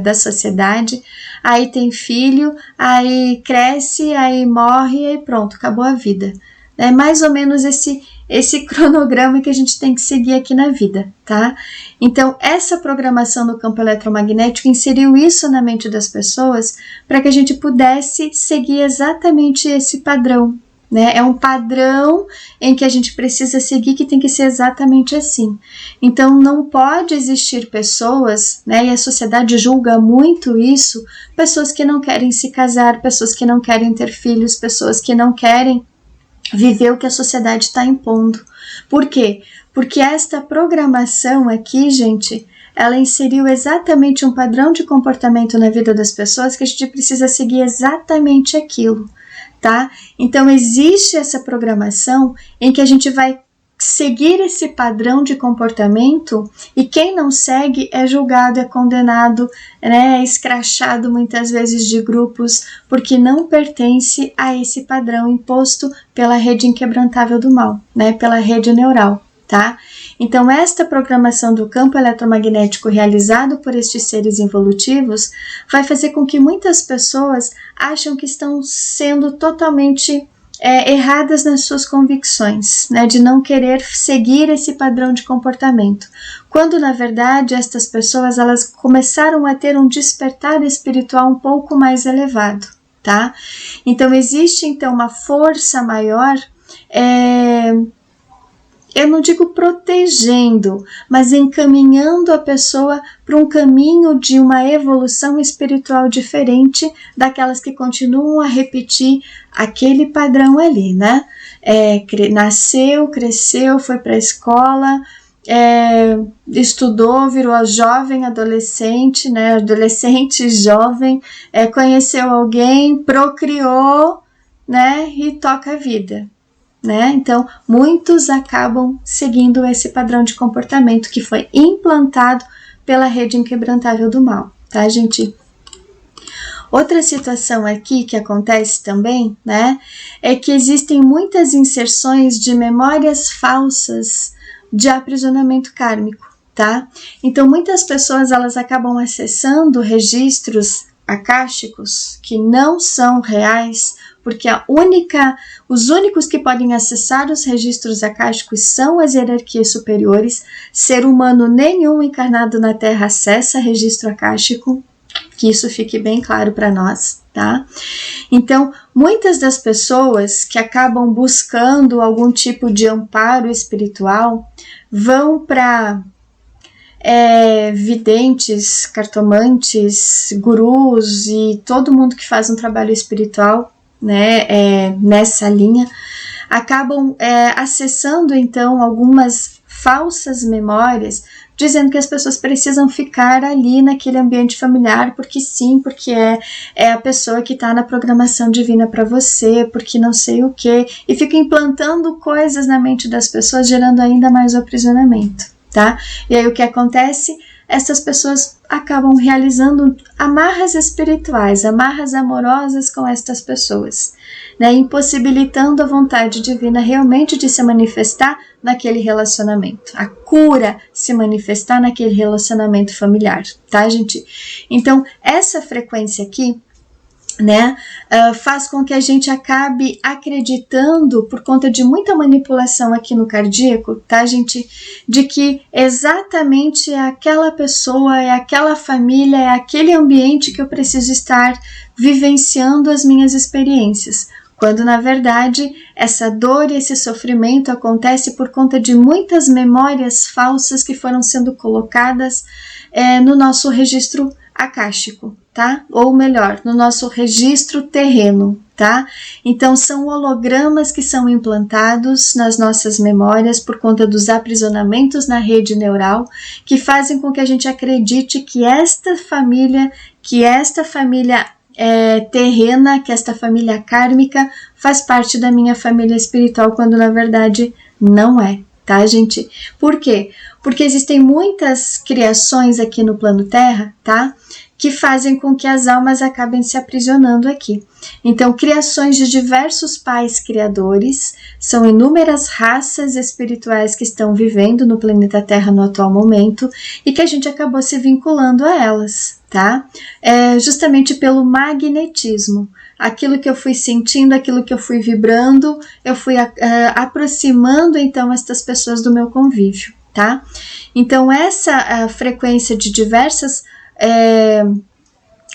Speaker 1: da sociedade, aí tem filho, aí cresce, aí morre, aí pronto, acabou a vida. É mais ou menos esse cronograma que a gente tem que seguir aqui na vida, tá? Então, essa programação no campo eletromagnético inseriu isso na mente das pessoas para que a gente pudesse seguir exatamente esse padrão, né? É um padrão em que a gente precisa seguir, que tem que ser exatamente assim. Então, não pode existir pessoas, né? E a sociedade julga muito isso, pessoas que não querem se casar, pessoas que não querem ter filhos, pessoas que não querem viver o que a sociedade está impondo. Por quê? Porque esta programação aqui, gente, ela inseriu exatamente um padrão de comportamento na vida das pessoas que a gente precisa seguir exatamente aquilo, tá? Então, existe essa programação em que a gente vai seguir esse padrão de comportamento e quem não segue é julgado, é condenado, né, é escrachado muitas vezes de grupos porque não pertence a esse padrão imposto pela rede inquebrantável do mal, né, pela rede neural, tá? Então, esta programação do campo eletromagnético realizado por estes seres involutivos vai fazer com que muitas pessoas acham que estão sendo totalmente erradas nas suas convicções, né, de não querer seguir esse padrão de comportamento, quando na verdade estas pessoas elas começaram a ter um despertar espiritual um pouco mais elevado, tá? Então existe então uma força maior, eu não digo protegendo, mas encaminhando a pessoa para um caminho de uma evolução espiritual diferente daquelas que continuam a repetir aquele padrão ali, né? Nasceu, cresceu, foi para a escola, estudou, virou jovem, adolescente, né? Adolescente, jovem, conheceu alguém, procriou, né? E toca a vida. Né? Então, muitos acabam seguindo esse padrão de comportamento que foi implantado pela rede inquebrantável do mal, tá, gente? Outra situação aqui que acontece também, né, é que existem muitas inserções de memórias falsas de aprisionamento kármico, tá? Então, muitas pessoas elas acabam acessando registros akáshicos que não são reais, porque os únicos que podem acessar os registros akáshicos são as hierarquias superiores. Ser humano nenhum encarnado na Terra acessa registro akáshico, que isso fique bem claro para nós, tá? Então, muitas das pessoas que acabam buscando algum tipo de amparo espiritual vão para videntes, cartomantes, gurus e todo mundo que faz um trabalho espiritual, né, nessa linha, acabam acessando então algumas falsas memórias, dizendo que as pessoas precisam ficar ali naquele ambiente familiar, porque sim, porque é a pessoa que está na programação divina para você, porque não sei o que, e fica implantando coisas na mente das pessoas, gerando ainda mais o aprisionamento, tá? E aí o que acontece? Essas pessoas acabam realizando amarras espirituais, amarras amorosas com estas pessoas, né, impossibilitando a vontade divina realmente de se manifestar naquele relacionamento, a cura se manifestar naquele relacionamento familiar, tá, gente? Então, essa frequência aqui, né, faz com que a gente acabe acreditando, por conta de muita manipulação aqui no cardíaco, tá, gente, de que exatamente é aquela pessoa, é aquela família, é aquele ambiente que eu preciso estar vivenciando as minhas experiências, quando na verdade essa dor e esse sofrimento acontece por conta de muitas memórias falsas que foram sendo colocadas no nosso registro akáshico, tá? Ou melhor, no nosso registro terreno, tá? Então são hologramas que são implantados nas nossas memórias por conta dos aprisionamentos na rede neural, que fazem com que a gente acredite que esta família terrena, que esta família kármica faz parte da minha família espiritual, quando na verdade não é, tá, gente? Por quê? Porque existem muitas criações aqui no plano Terra, tá? Que fazem com que as almas acabem se aprisionando aqui. Então, criações de diversos pais criadores, são inúmeras raças espirituais que estão vivendo no planeta Terra no atual momento e que a gente acabou se vinculando a elas, tá? Justamente pelo magnetismo. Aquilo que eu fui sentindo, aquilo que eu fui vibrando, eu fui aproximando então estas pessoas do meu convívio, tá? Então, essa frequência de diversas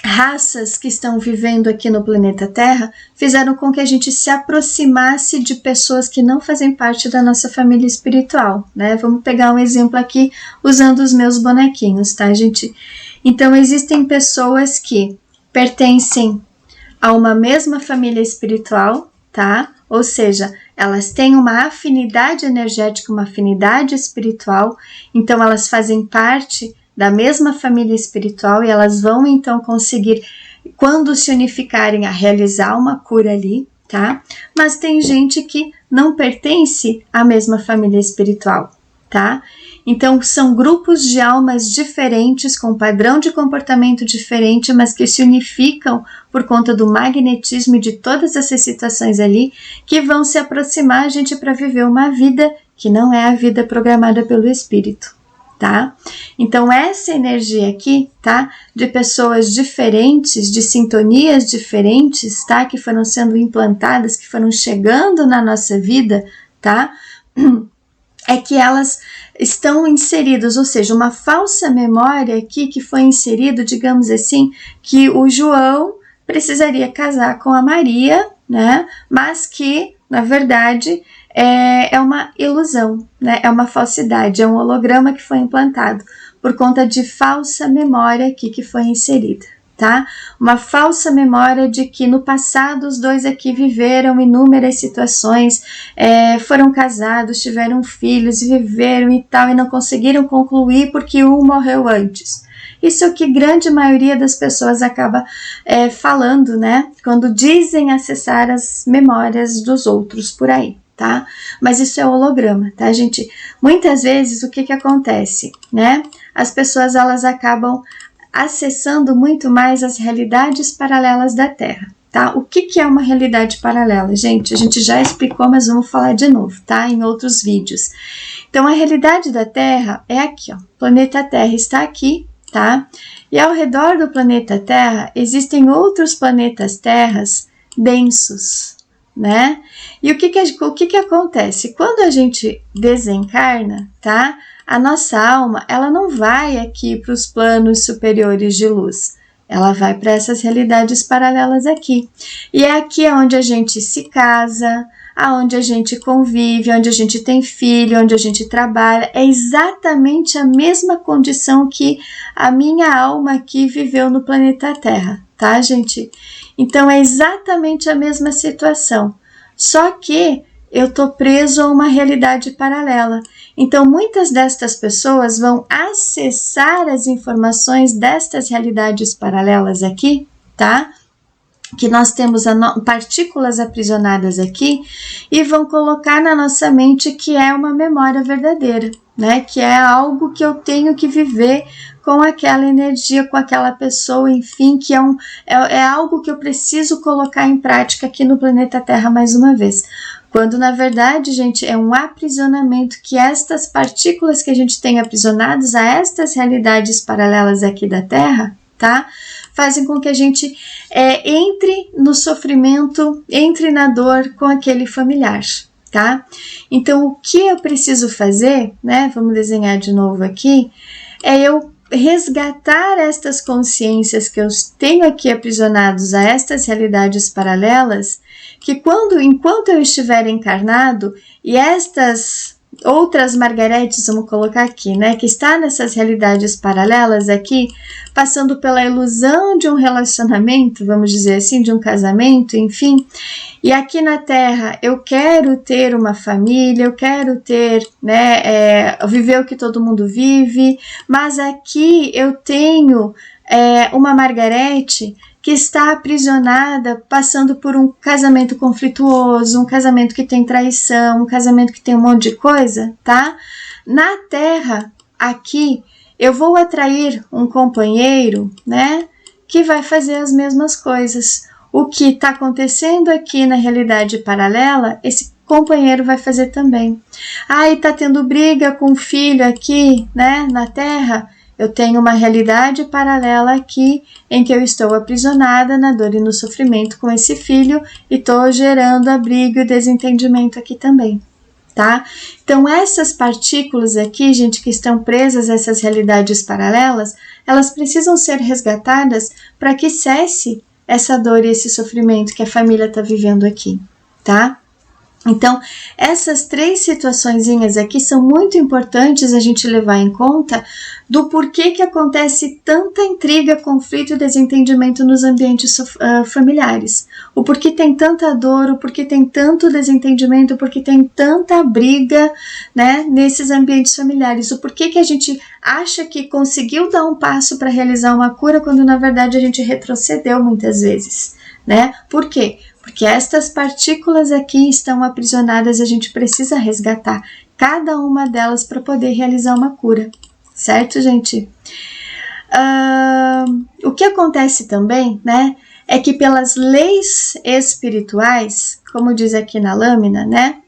Speaker 1: raças que estão vivendo aqui no planeta Terra fizeram com que a gente se aproximasse de pessoas que não fazem parte da nossa família espiritual, né? Vamos pegar um exemplo aqui usando os meus bonequinhos, tá, gente? Então, existem pessoas que pertencem a uma mesma família espiritual, tá? Ou seja, elas têm uma afinidade energética, uma afinidade espiritual, então elas fazem parte da mesma família espiritual e elas vão então conseguir, quando se unificarem, a realizar uma cura ali, tá? Mas tem gente que não pertence à mesma família espiritual, tá? Então são grupos de almas diferentes, com padrão de comportamento diferente, mas que se unificam por conta do magnetismo e de todas essas situações ali, que vão se aproximar a gente para viver uma vida que não é a vida programada pelo espírito. Tá? Então essa energia aqui, tá? De pessoas diferentes, de sintonias diferentes, tá? Que foram sendo implantadas, que foram chegando na nossa vida, tá? É que elas estão inseridas, ou seja, uma falsa memória aqui que foi inserido, digamos assim, que o João precisaria casar com a Maria, né? Mas que, na verdade, é uma ilusão, né? É uma falsidade, é um holograma que foi implantado por conta de falsa memória aqui que foi inserida, tá? Uma falsa memória de que no passado os dois aqui viveram inúmeras situações, foram casados, tiveram filhos, viveram e tal, e não conseguiram concluir porque um morreu antes. Isso é o que grande maioria das pessoas acaba falando, né? Quando dizem acessar as memórias dos outros por aí. Tá? Mas isso é holograma, tá, gente? Muitas vezes o que acontece, né? As pessoas elas acabam acessando muito mais as realidades paralelas da Terra, tá? O que é uma realidade paralela, gente? A gente já explicou, mas vamos falar de novo, tá? Em outros vídeos. Então, a realidade da Terra é aqui, ó. O planeta Terra está aqui, tá? E ao redor do planeta Terra existem outros planetas Terras densos, né? E o que acontece? Quando a gente desencarna, tá? A nossa alma, ela não vai aqui para os planos superiores de luz. Ela vai para essas realidades paralelas aqui. E é aqui onde a gente se casa, aonde a gente convive, onde a gente tem filho, onde a gente trabalha, é exatamente a mesma condição que a minha alma aqui viveu no planeta Terra, tá, gente? Então é exatamente a mesma situação, só que eu tô preso a uma realidade paralela. Então muitas destas pessoas vão acessar as informações destas realidades paralelas aqui, tá? Que nós temos partículas aprisionadas aqui e vão colocar na nossa mente que é uma memória verdadeira, né? Que é algo que eu tenho que viver com aquela energia, com aquela pessoa, enfim, que é algo que eu preciso colocar em prática aqui no planeta Terra mais uma vez. Quando na verdade, gente, é um aprisionamento que estas partículas que a gente tem aprisionadas a estas realidades paralelas aqui da Terra, tá? Fazem com que a gente entre no sofrimento, entre na dor com aquele familiar, tá? Então, o que eu preciso fazer, né? Vamos desenhar de novo aqui, é eu resgatar estas consciências que eu tenho aqui aprisionados a estas realidades paralelas, que enquanto eu estiver encarnado e estas outras Margaretes, vamos colocar aqui, né, que está nessas realidades paralelas aqui, passando pela ilusão de um relacionamento, vamos dizer assim, de um casamento, enfim, e aqui na Terra eu quero ter uma família, eu quero ter, né, viver o que todo mundo vive, mas aqui eu tenho uma Margarete que está aprisionada, passando por um casamento conflituoso, um casamento que tem traição, um casamento que tem um monte de coisa, tá? Na Terra, aqui, eu vou atrair um companheiro, né, que vai fazer as mesmas coisas. O que está acontecendo aqui na realidade paralela, esse companheiro vai fazer também. E tá tendo briga com o filho aqui, né, na Terra. Eu tenho uma realidade paralela aqui em que eu estou aprisionada na dor e no sofrimento com esse filho e estou gerando a briga e o desentendimento aqui também, tá? Então essas partículas aqui, gente, que estão presas a essas realidades paralelas, elas precisam ser resgatadas para que cesse essa dor e esse sofrimento que a família está vivendo aqui, tá? Então, essas 3 situaçõezinhas aqui são muito importantes a gente levar em conta do porquê que acontece tanta intriga, conflito e desentendimento nos ambientes familiares. O porquê tem tanta dor, o porquê tem tanto desentendimento, o porquê tem tanta briga, né, nesses ambientes familiares. O porquê que a gente acha que conseguiu dar um passo para realizar uma cura quando na verdade a gente retrocedeu muitas vezes, né? Por quê? Porque estas partículas aqui estão aprisionadas, a gente precisa resgatar cada uma delas para poder realizar uma cura, certo, gente? O que acontece também, né, é que pelas leis espirituais, como diz aqui na lâmina, né,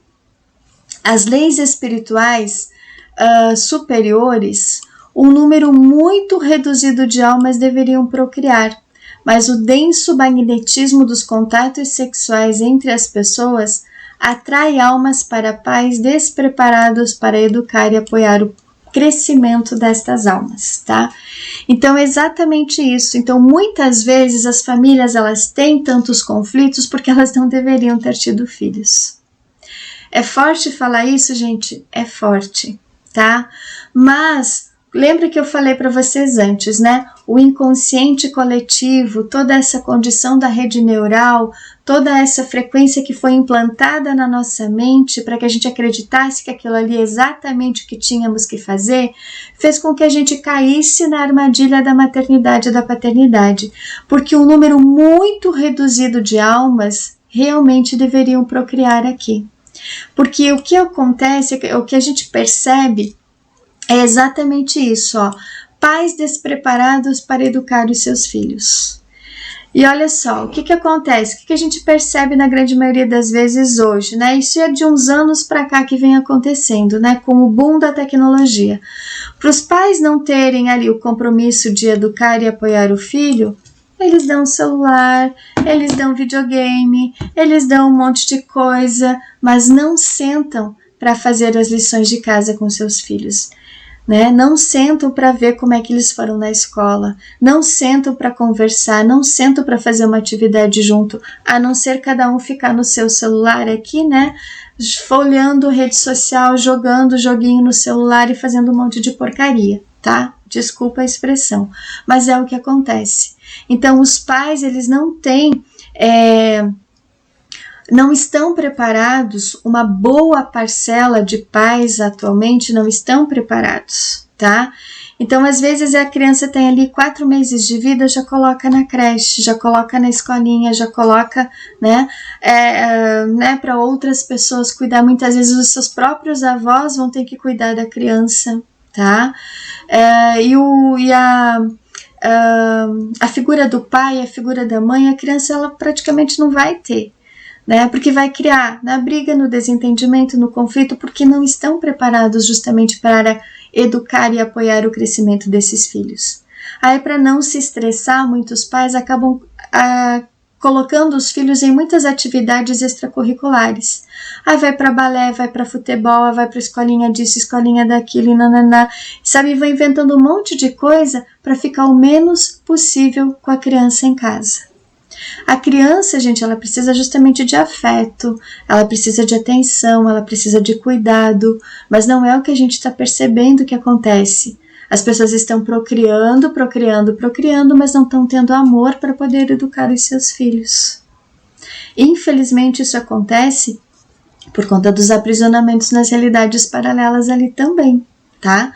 Speaker 1: as leis espirituais superiores, um número muito reduzido de almas deveriam procriar, mas o denso magnetismo dos contatos sexuais entre as pessoas atrai almas para pais despreparados para educar e apoiar o crescimento destas almas, tá? Então é exatamente isso. Então muitas vezes as famílias elas têm tantos conflitos porque elas não deveriam ter tido filhos. É forte falar isso, gente? É forte, tá? Mas lembra que eu falei para vocês antes, né? O inconsciente coletivo, toda essa condição da rede neural, toda essa frequência que foi implantada na nossa mente para que a gente acreditasse que aquilo ali é exatamente o que tínhamos que fazer, fez com que a gente caísse na armadilha da maternidade e da paternidade, porque um número muito reduzido de almas realmente deveriam procriar aqui. Porque o que acontece, o que a gente percebe é exatamente isso, ó. Pais despreparados para educar os seus filhos. E olha só, o que acontece? O que a gente percebe na grande maioria das vezes hoje, né? Isso é de uns anos para cá que vem acontecendo, né? Com o boom da tecnologia. Para os pais não terem ali o compromisso de educar e apoiar o filho, eles dão celular, eles dão videogame, eles dão um monte de coisa, mas não sentam para fazer as lições de casa com seus filhos. né? Não sentam para ver como é que eles foram na escola, não sentam para conversar, não sentam para fazer uma atividade junto, a não ser cada um ficar no seu celular aqui, né? Folheando rede social, jogando joguinho no celular e fazendo um monte de porcaria, tá? Desculpa a expressão, mas é o que acontece. Então, os pais, eles não têm, não estão preparados, uma boa parcela de pais atualmente não estão preparados, tá? Então, às vezes, a criança tem ali 4 meses de vida, já coloca na creche, já coloca na escolinha, já coloca, né, para outras pessoas cuidar. Muitas vezes, os seus próprios avós vão ter que cuidar da criança, tá? A figura do pai, a figura da mãe, a criança, ela praticamente não vai ter, né? Porque vai criar na briga, no desentendimento, no conflito, porque não estão preparados justamente para educar e apoiar o crescimento desses filhos. Aí, para não se estressar, muitos pais acabam colocando os filhos em muitas atividades extracurriculares. Aí vai para balé, vai para futebol, vai para escolinha disso, escolinha daquilo, sabe, vai inventando um monte de coisa para ficar o menos possível com a criança em casa. A criança, gente, ela precisa justamente de afeto, ela precisa de atenção, ela precisa de cuidado, mas não é o que a gente está percebendo que acontece. As pessoas estão procriando, mas não estão tendo amor para poder educar os seus filhos. Infelizmente, isso acontece por conta dos aprisionamentos nas realidades paralelas ali também, tá?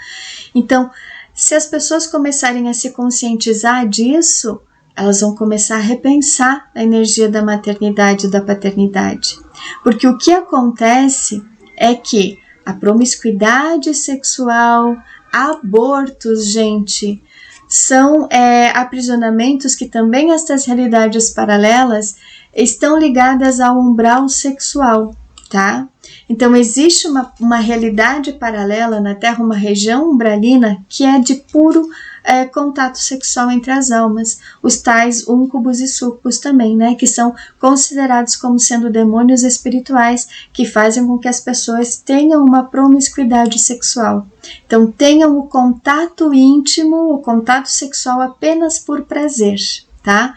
Speaker 1: Então, se as pessoas começarem a se conscientizar disso, elas vão começar a repensar a energia da maternidade e da paternidade. Porque o que acontece é que a promiscuidade sexual, abortos, gente, são aprisionamentos que também estas realidades paralelas estão ligadas ao umbral sexual, tá? Então, existe uma realidade paralela na Terra, uma região umbralina que é de puro contato sexual entre as almas, os tais íncubos e súcubos também, né, que são considerados como sendo demônios espirituais que fazem com que as pessoas tenham uma promiscuidade sexual. Então, tenham o contato íntimo, o contato sexual apenas por prazer, tá?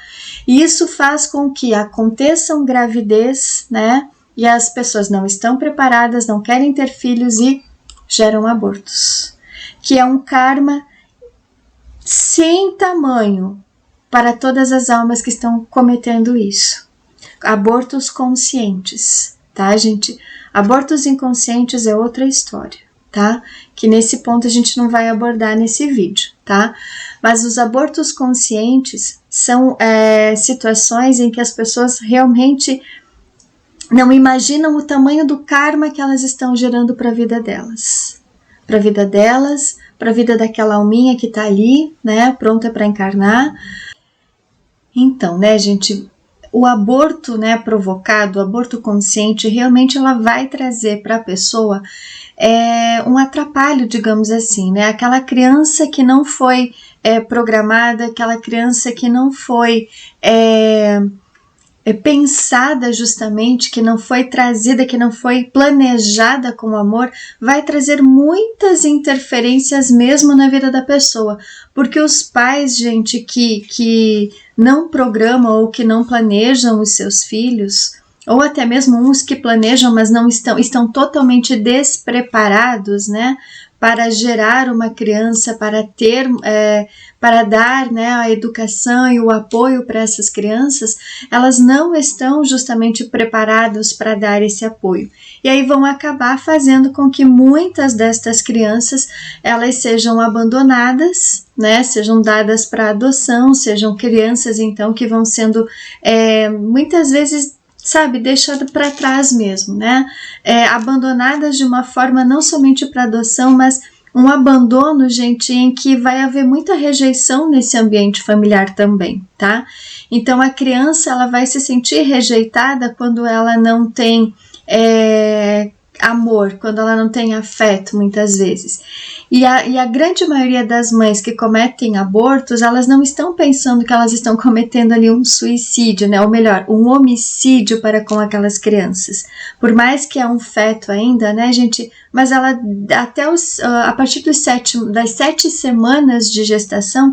Speaker 1: E isso faz com que aconteçam gravidez, né, e as pessoas não estão preparadas, não querem ter filhos e geram abortos, que é um karma sem tamanho para todas as almas que estão cometendo isso. Abortos conscientes, tá, gente? Abortos inconscientes é outra história, tá? Que nesse ponto a gente não vai abordar nesse vídeo, tá? Mas os abortos conscientes são situações em que as pessoas realmente não imaginam o tamanho do karma que elas estão gerando para a vida delas. Para a vida delas, para a vida daquela alminha que está ali, né, pronta para encarnar. Então, né, gente, o aborto, né, provocado, o aborto consciente, realmente ela vai trazer para a pessoa um atrapalho, digamos assim, né, aquela criança que não foi programada, aquela criança que não foi pensada justamente, que não foi trazida, que não foi planejada com amor, vai trazer muitas interferências mesmo na vida da pessoa, porque os pais, gente, que não programam ou que não planejam os seus filhos, ou até mesmo uns que planejam, mas não estão totalmente despreparados, né, para gerar uma criança, para dar, né, a educação e o apoio para essas crianças, elas não estão justamente preparadas para dar esse apoio. E aí vão acabar fazendo com que muitas destas crianças elas sejam abandonadas, né, sejam dadas para adoção, sejam crianças então que vão sendo muitas vezes, sabe, deixado para trás mesmo, né, abandonadas de uma forma não somente para adoção, mas um abandono, gente, em que vai haver muita rejeição nesse ambiente familiar também, tá? Então, a criança, ela vai se sentir rejeitada quando ela não tem amor, quando ela não tem afeto, muitas vezes. E a grande maioria das mães que cometem abortos, elas não estão pensando que elas estão cometendo ali um suicídio, né? Ou melhor, um homicídio para com aquelas crianças. Por mais que é um feto ainda, né, gente? Mas ela, até a partir das 7 semanas de gestação,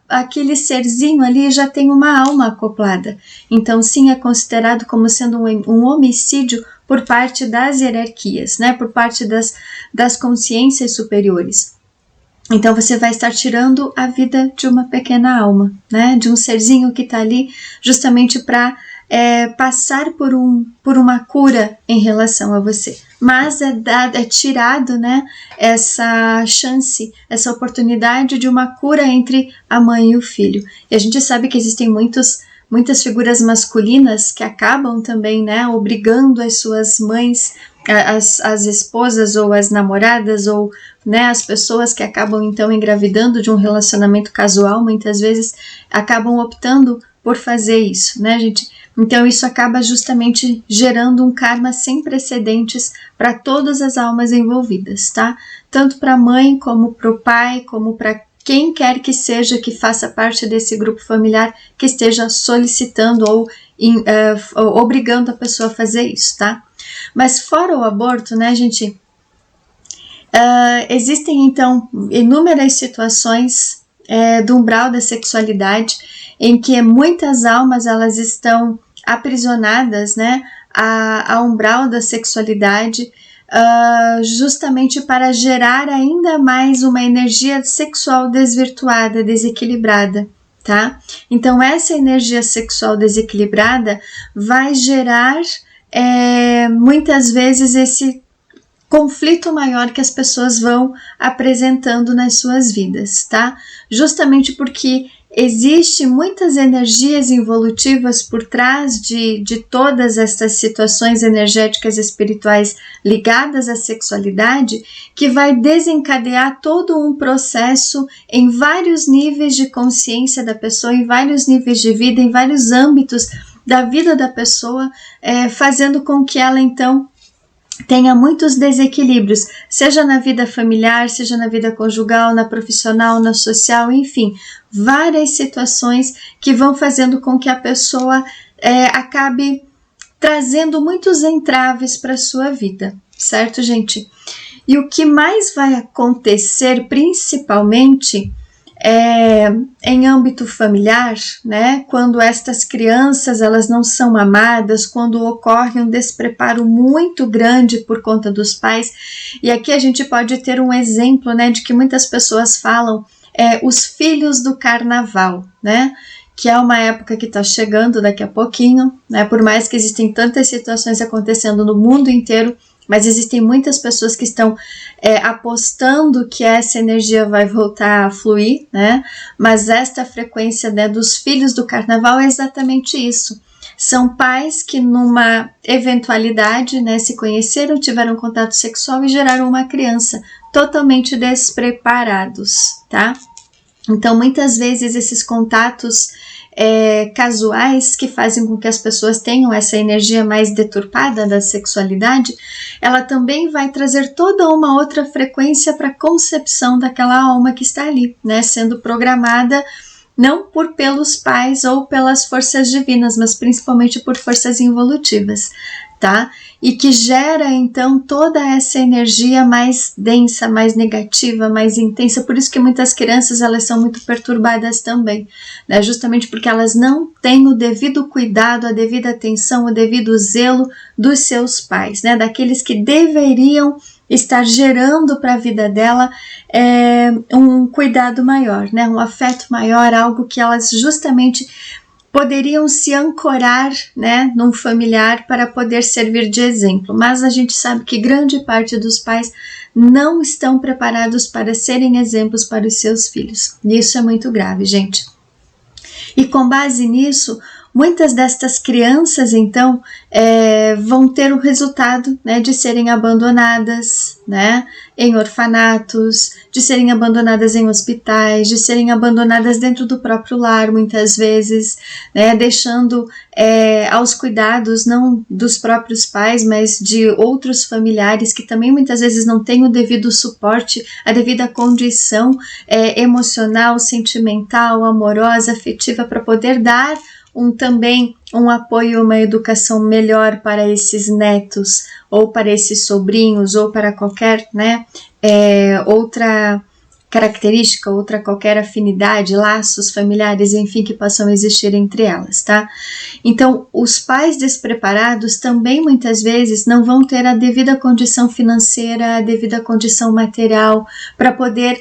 Speaker 1: aquele serzinho ali já tem uma alma acoplada. Então, sim, é considerado como sendo um homicídio por parte das hierarquias, né? Por parte das consciências superiores. Então você vai estar tirando a vida de uma pequena alma, né? De um serzinho que está ali justamente para passar por uma cura em relação a você. Mas é tirado, né, essa chance, essa oportunidade de uma cura entre a mãe e o filho. E a gente sabe que existem muitas figuras masculinas que acabam também, né, obrigando as suas mães, as esposas ou as namoradas ou, né, as pessoas que acabam então engravidando de um relacionamento casual, muitas vezes acabam optando por fazer isso, né, gente? Então isso acaba justamente gerando um karma sem precedentes para todas as almas envolvidas, tá? Tanto para a mãe, como para o pai, como para quem quer que seja que faça parte desse grupo familiar que esteja solicitando ou obrigando a pessoa a fazer isso, tá? Mas fora o aborto, né, gente, existem então inúmeras situações do umbral da sexualidade em que muitas almas elas estão aprisionadas, né, ao umbral da sexualidade, justamente para gerar ainda mais uma energia sexual desvirtuada, desequilibrada, tá? Então essa energia sexual desequilibrada vai gerar muitas vezes esse conflito maior que as pessoas vão apresentando nas suas vidas, tá? Justamente porque existe muitas energias involutivas por trás de todas estas situações energéticas espirituais ligadas à sexualidade, que vai desencadear todo um processo em vários níveis de consciência da pessoa, em vários níveis de vida, em vários âmbitos da vida da pessoa, fazendo com que ela então tenha muitos desequilíbrios, seja na vida familiar, seja na vida conjugal, na profissional, na social, enfim, várias situações que vão fazendo com que a pessoa acabe trazendo muitos entraves para a sua vida, certo, gente? E o que mais vai acontecer, principalmente, em âmbito familiar, né, quando estas crianças elas não são amadas, quando ocorre um despreparo muito grande por conta dos pais, e aqui a gente pode ter um exemplo, né, de que muitas pessoas falam os filhos do carnaval, né, que é uma época que está chegando daqui a pouquinho, né, por mais que existem tantas situações acontecendo no mundo inteiro, mas existem muitas pessoas que estão apostando que essa energia vai voltar a fluir, né? Mas esta frequência, né, dos filhos do carnaval é exatamente isso. São pais que numa eventualidade, né, se conheceram, tiveram contato sexual e geraram uma criança totalmente despreparados, tá? Então, muitas vezes esses contatos casuais que fazem com que as pessoas tenham essa energia mais deturpada da sexualidade, ela também vai trazer toda uma outra frequência para a concepção daquela alma que está ali, né, sendo programada não pelos pais ou pelas forças divinas, mas principalmente por forças involutivas, tá? E que gera então toda essa energia mais densa, mais negativa, mais intensa. Por isso que muitas crianças elas são muito perturbadas também, né? Justamente porque elas não têm o devido cuidado, a devida atenção, o devido zelo dos seus pais, né? Daqueles que deveriam estar gerando para a vida dela um cuidado maior, né? Um afeto maior, algo que elas justamente poderiam se ancorar, né, num familiar para poder servir de exemplo, mas a gente sabe que grande parte dos pais não estão preparados para serem exemplos para os seus filhos. Isso é muito grave, gente. E com base nisso, muitas destas crianças, então, vão ter o resultado, né, de serem abandonadas, né, em orfanatos, de serem abandonadas em hospitais, de serem abandonadas dentro do próprio lar, muitas vezes, né, deixando aos cuidados não dos próprios pais, mas de outros familiares que também muitas vezes não têm o devido suporte, a devida condição emocional, sentimental, amorosa, afetiva para poder dar também um apoio, uma educação melhor para esses netos, ou para esses sobrinhos, ou para qualquer, né, outra característica, outra qualquer afinidade, laços familiares, enfim, que possam existir entre elas, tá? Então, os pais despreparados também muitas vezes não vão ter a devida condição financeira, a devida condição material para poder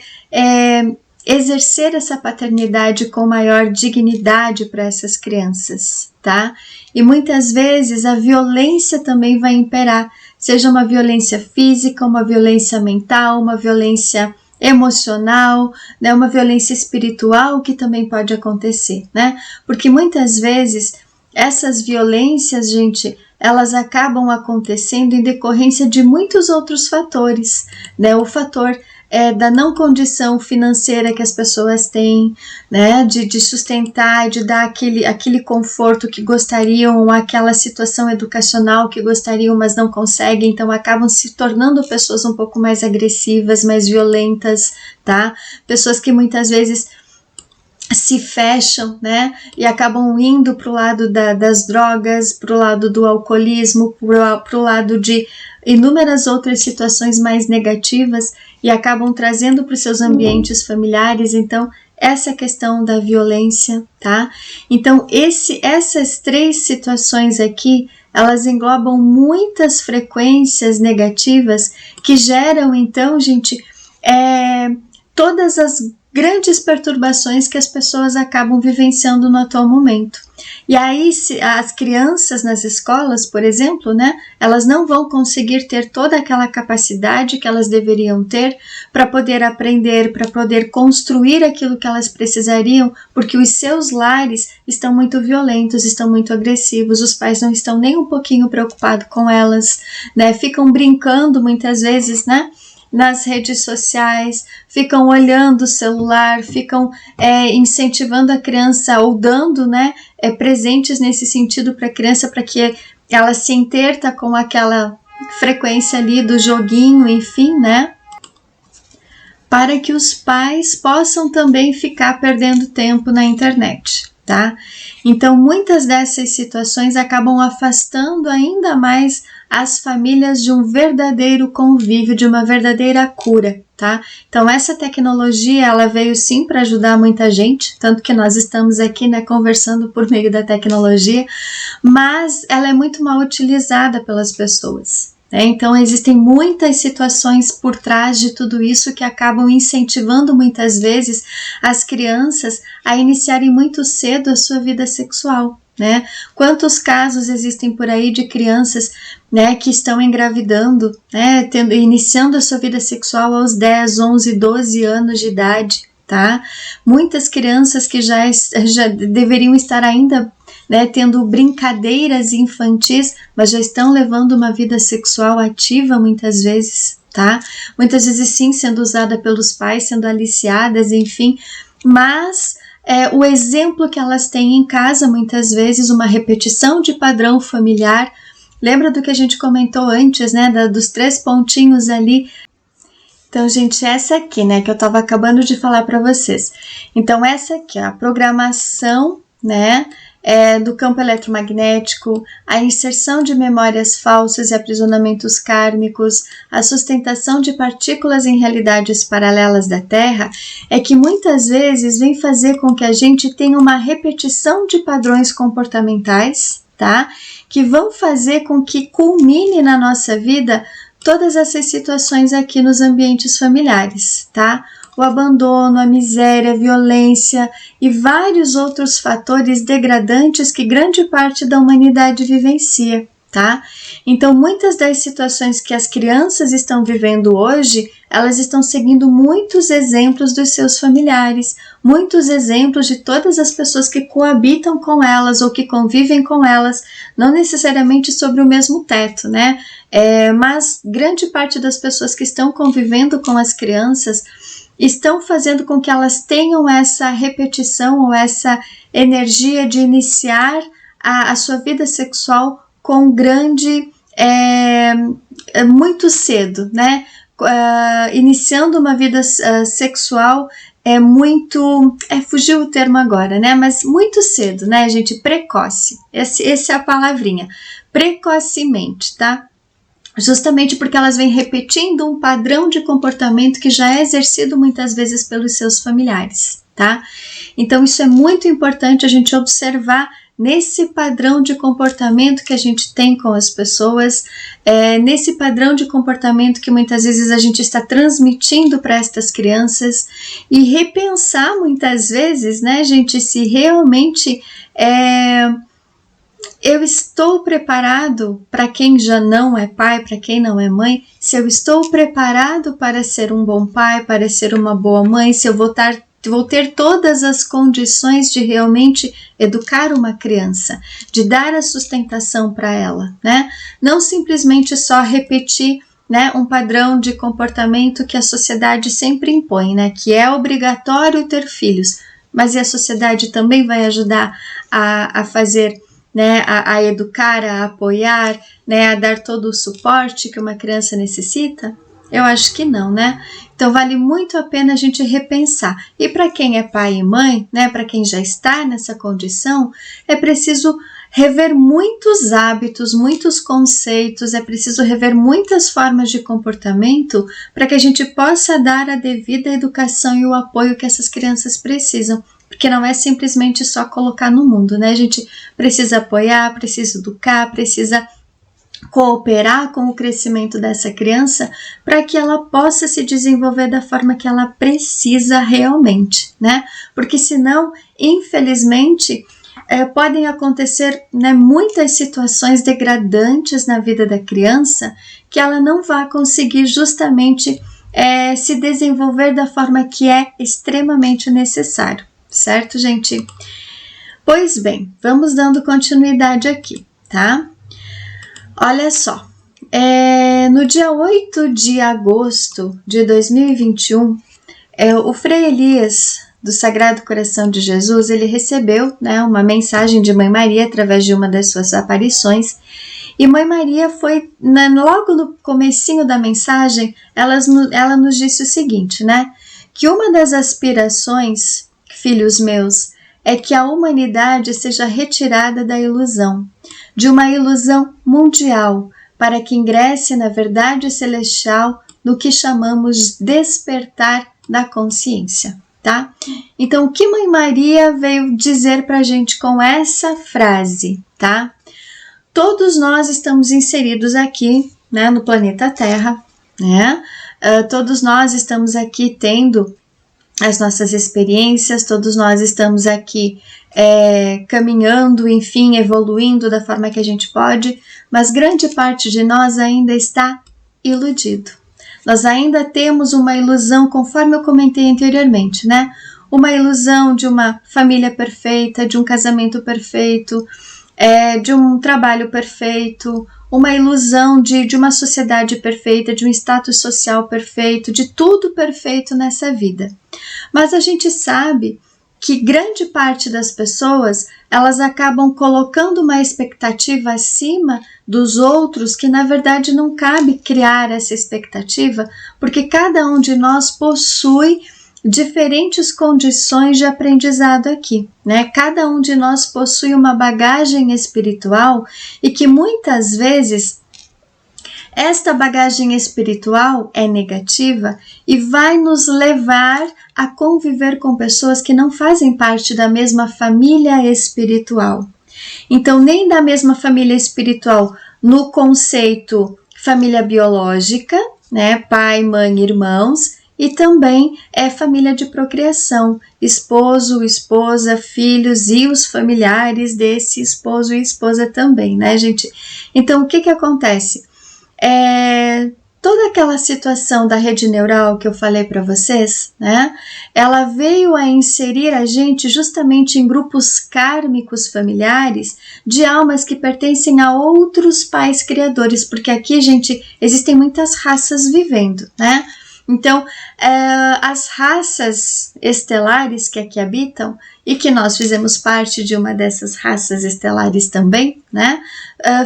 Speaker 1: exercer essa paternidade com maior dignidade para essas crianças, tá? E muitas vezes a violência também vai imperar, seja uma violência física, uma violência mental, uma violência emocional, né, uma violência espiritual que também pode acontecer, né? Porque muitas vezes essas violências, gente, elas acabam acontecendo em decorrência de muitos outros fatores, né? O fator da não condição financeira que as pessoas têm, né, de sustentar, de dar aquele conforto que gostariam, aquela situação educacional que gostariam, mas não conseguem, então acabam se tornando pessoas um pouco mais agressivas, mais violentas, tá? Pessoas que muitas vezes se fecham, né, e acabam indo para o lado das drogas, para o lado do alcoolismo, para o lado de inúmeras outras situações mais negativas e acabam trazendo para os seus ambientes familiares. Então, essa questão da violência, tá? Então, essas 3 situações aqui, elas englobam muitas frequências negativas que geram, então, gente, todas as grandes perturbações que as pessoas acabam vivenciando no atual momento. E aí, as crianças nas escolas, por exemplo, né, elas não vão conseguir ter toda aquela capacidade que elas deveriam ter para poder aprender, para poder construir aquilo que elas precisariam, porque os seus lares estão muito violentos, estão muito agressivos, os pais não estão nem um pouquinho preocupados com elas, né, ficam brincando muitas vezes, né, nas redes sociais, ficam olhando o celular, ficam incentivando a criança ou dando, né, presentes nesse sentido para a criança, para que ela se interta com aquela frequência ali do joguinho, enfim, né, para que os pais possam também ficar perdendo tempo na internet, tá? Então, muitas dessas situações acabam afastando ainda mais as famílias de um verdadeiro convívio, de uma verdadeira cura, tá? Então, essa tecnologia, ela veio sim para ajudar muita gente, tanto que nós estamos aqui, né, conversando por meio da tecnologia, mas ela é muito mal utilizada pelas pessoas. Então, existem muitas situações por trás de tudo isso que acabam incentivando muitas vezes as crianças a iniciarem muito cedo a sua vida sexual, né? Quantos casos existem por aí de crianças, né, que estão engravidando, né, iniciando a sua vida sexual aos 10, 11, 12 anos de idade, tá? Muitas crianças que já deveriam estar ainda, né, tendo brincadeiras infantis, mas já estão levando uma vida sexual ativa muitas vezes, tá? Muitas vezes sim, sendo usada pelos pais, sendo aliciadas, enfim, mas o exemplo que elas têm em casa, muitas vezes uma repetição de padrão familiar. Lembra do que a gente comentou antes, né, dos 3 pontinhos ali? Então, gente, essa aqui, né, que eu estava acabando de falar para vocês. Então, essa aqui, a programação, né, do campo eletromagnético, a inserção de memórias falsas e aprisionamentos kármicos, a sustentação de partículas em realidades paralelas da Terra, é que muitas vezes vem fazer com que a gente tenha uma repetição de padrões comportamentais, tá? Que vão fazer com que culmine na nossa vida todas essas situações aqui nos ambientes familiares, tá? O abandono, a miséria, a violência e vários outros fatores degradantes que grande parte da humanidade vivencia, tá? Então, muitas das situações que as crianças estão vivendo hoje, elas estão seguindo muitos exemplos dos seus familiares, muitos exemplos de todas as pessoas que coabitam com elas ou que convivem com elas, não necessariamente sobre o mesmo teto, né? Mas grande parte das pessoas que estão convivendo com as crianças estão fazendo com que elas tenham essa repetição ou essa energia de iniciar a sua vida sexual com muito cedo, né? Iniciando uma vida sexual fugiu o termo agora, né? Mas muito cedo, né, gente? Precoce. Essa é a palavrinha. Precocemente, tá? Justamente porque elas vêm repetindo um padrão de comportamento que já é exercido muitas vezes pelos seus familiares, tá? Então, isso é muito importante a gente observar nesse padrão de comportamento que a gente tem com as pessoas, nesse padrão de comportamento que muitas vezes a gente está transmitindo para estas crianças e repensar muitas vezes, né, gente, se realmente eu estou preparado para quem já não é pai, para quem não é mãe, se eu estou preparado para ser um bom pai, para ser uma boa mãe, se eu vou ter todas as condições de realmente educar uma criança, de dar a sustentação para ela, né? Não simplesmente só repetir, né, um padrão de comportamento que a sociedade sempre impõe, né? Que é obrigatório ter filhos, mas e a sociedade também vai ajudar a fazer, né, a educar, a apoiar, né, a dar todo o suporte que uma criança necessita? Eu acho que não, né? Então vale muito a pena a gente repensar. E para quem é pai e mãe, né, para quem já está nessa condição, é preciso rever muitos hábitos, muitos conceitos, é preciso rever muitas formas de comportamento para que a gente possa dar a devida educação e o apoio que essas crianças precisam. Porque não é simplesmente só colocar no mundo, né? A gente precisa apoiar, precisa educar, precisa cooperar com o crescimento dessa criança para que ela possa se desenvolver da forma que ela precisa realmente, né? Porque senão, infelizmente, podem acontecer, né, muitas situações degradantes na vida da criança que ela não vai conseguir justamente se desenvolver da forma que é extremamente necessário, certo, gente? Pois bem, vamos dando continuidade aqui, tá? Olha só, no dia 8 de agosto de 2021, o Frei Elias, do Sagrado Coração de Jesus, ele recebeu, né, uma mensagem de Mãe Maria através de uma das suas aparições, e Mãe Maria foi, logo no comecinho da mensagem, ela nos disse o seguinte, né, que uma das aspirações, filhos meus, é que a humanidade seja retirada da ilusão, de uma ilusão mundial, para que ingresse na verdade celestial no que chamamos despertar da consciência, tá? Então, o que Mãe Maria veio dizer para a gente com essa frase, tá? Todos nós estamos inseridos aqui, né, no planeta Terra, né? Todos nós estamos aqui tendo as nossas experiências, todos nós estamos aqui caminhando, enfim, evoluindo da forma que a gente pode, mas grande parte de nós ainda está iludido. Nós ainda temos uma ilusão, conforme eu comentei anteriormente, né? Uma ilusão de uma família perfeita, de um casamento perfeito, de um trabalho perfeito, uma ilusão de uma sociedade perfeita, de um status social perfeito, de tudo perfeito nessa vida. Mas a gente sabe que grande parte das pessoas, elas acabam colocando uma expectativa acima dos outros, que na verdade não cabe criar essa expectativa, porque cada um de nós possui diferentes condições de aprendizado aqui, né? Cada um de nós possui uma bagagem espiritual e que muitas vezes esta bagagem espiritual é negativa e vai nos levar a conviver com pessoas que não fazem parte da mesma família espiritual. Então, nem da mesma família espiritual no conceito família biológica, né? Pai, mãe, irmãos, e também é família de procriação, esposo, esposa, filhos e os familiares desse esposo e esposa também, né, gente? Então, o que acontece? Toda aquela situação da rede neural que eu falei para vocês, né? Ela veio a inserir a gente justamente em grupos kármicos familiares de almas que pertencem a outros pais criadores, porque aqui, gente, existem muitas raças vivendo, né? Então, as raças estelares que aqui habitam, e que nós fizemos parte de uma dessas raças estelares também, né?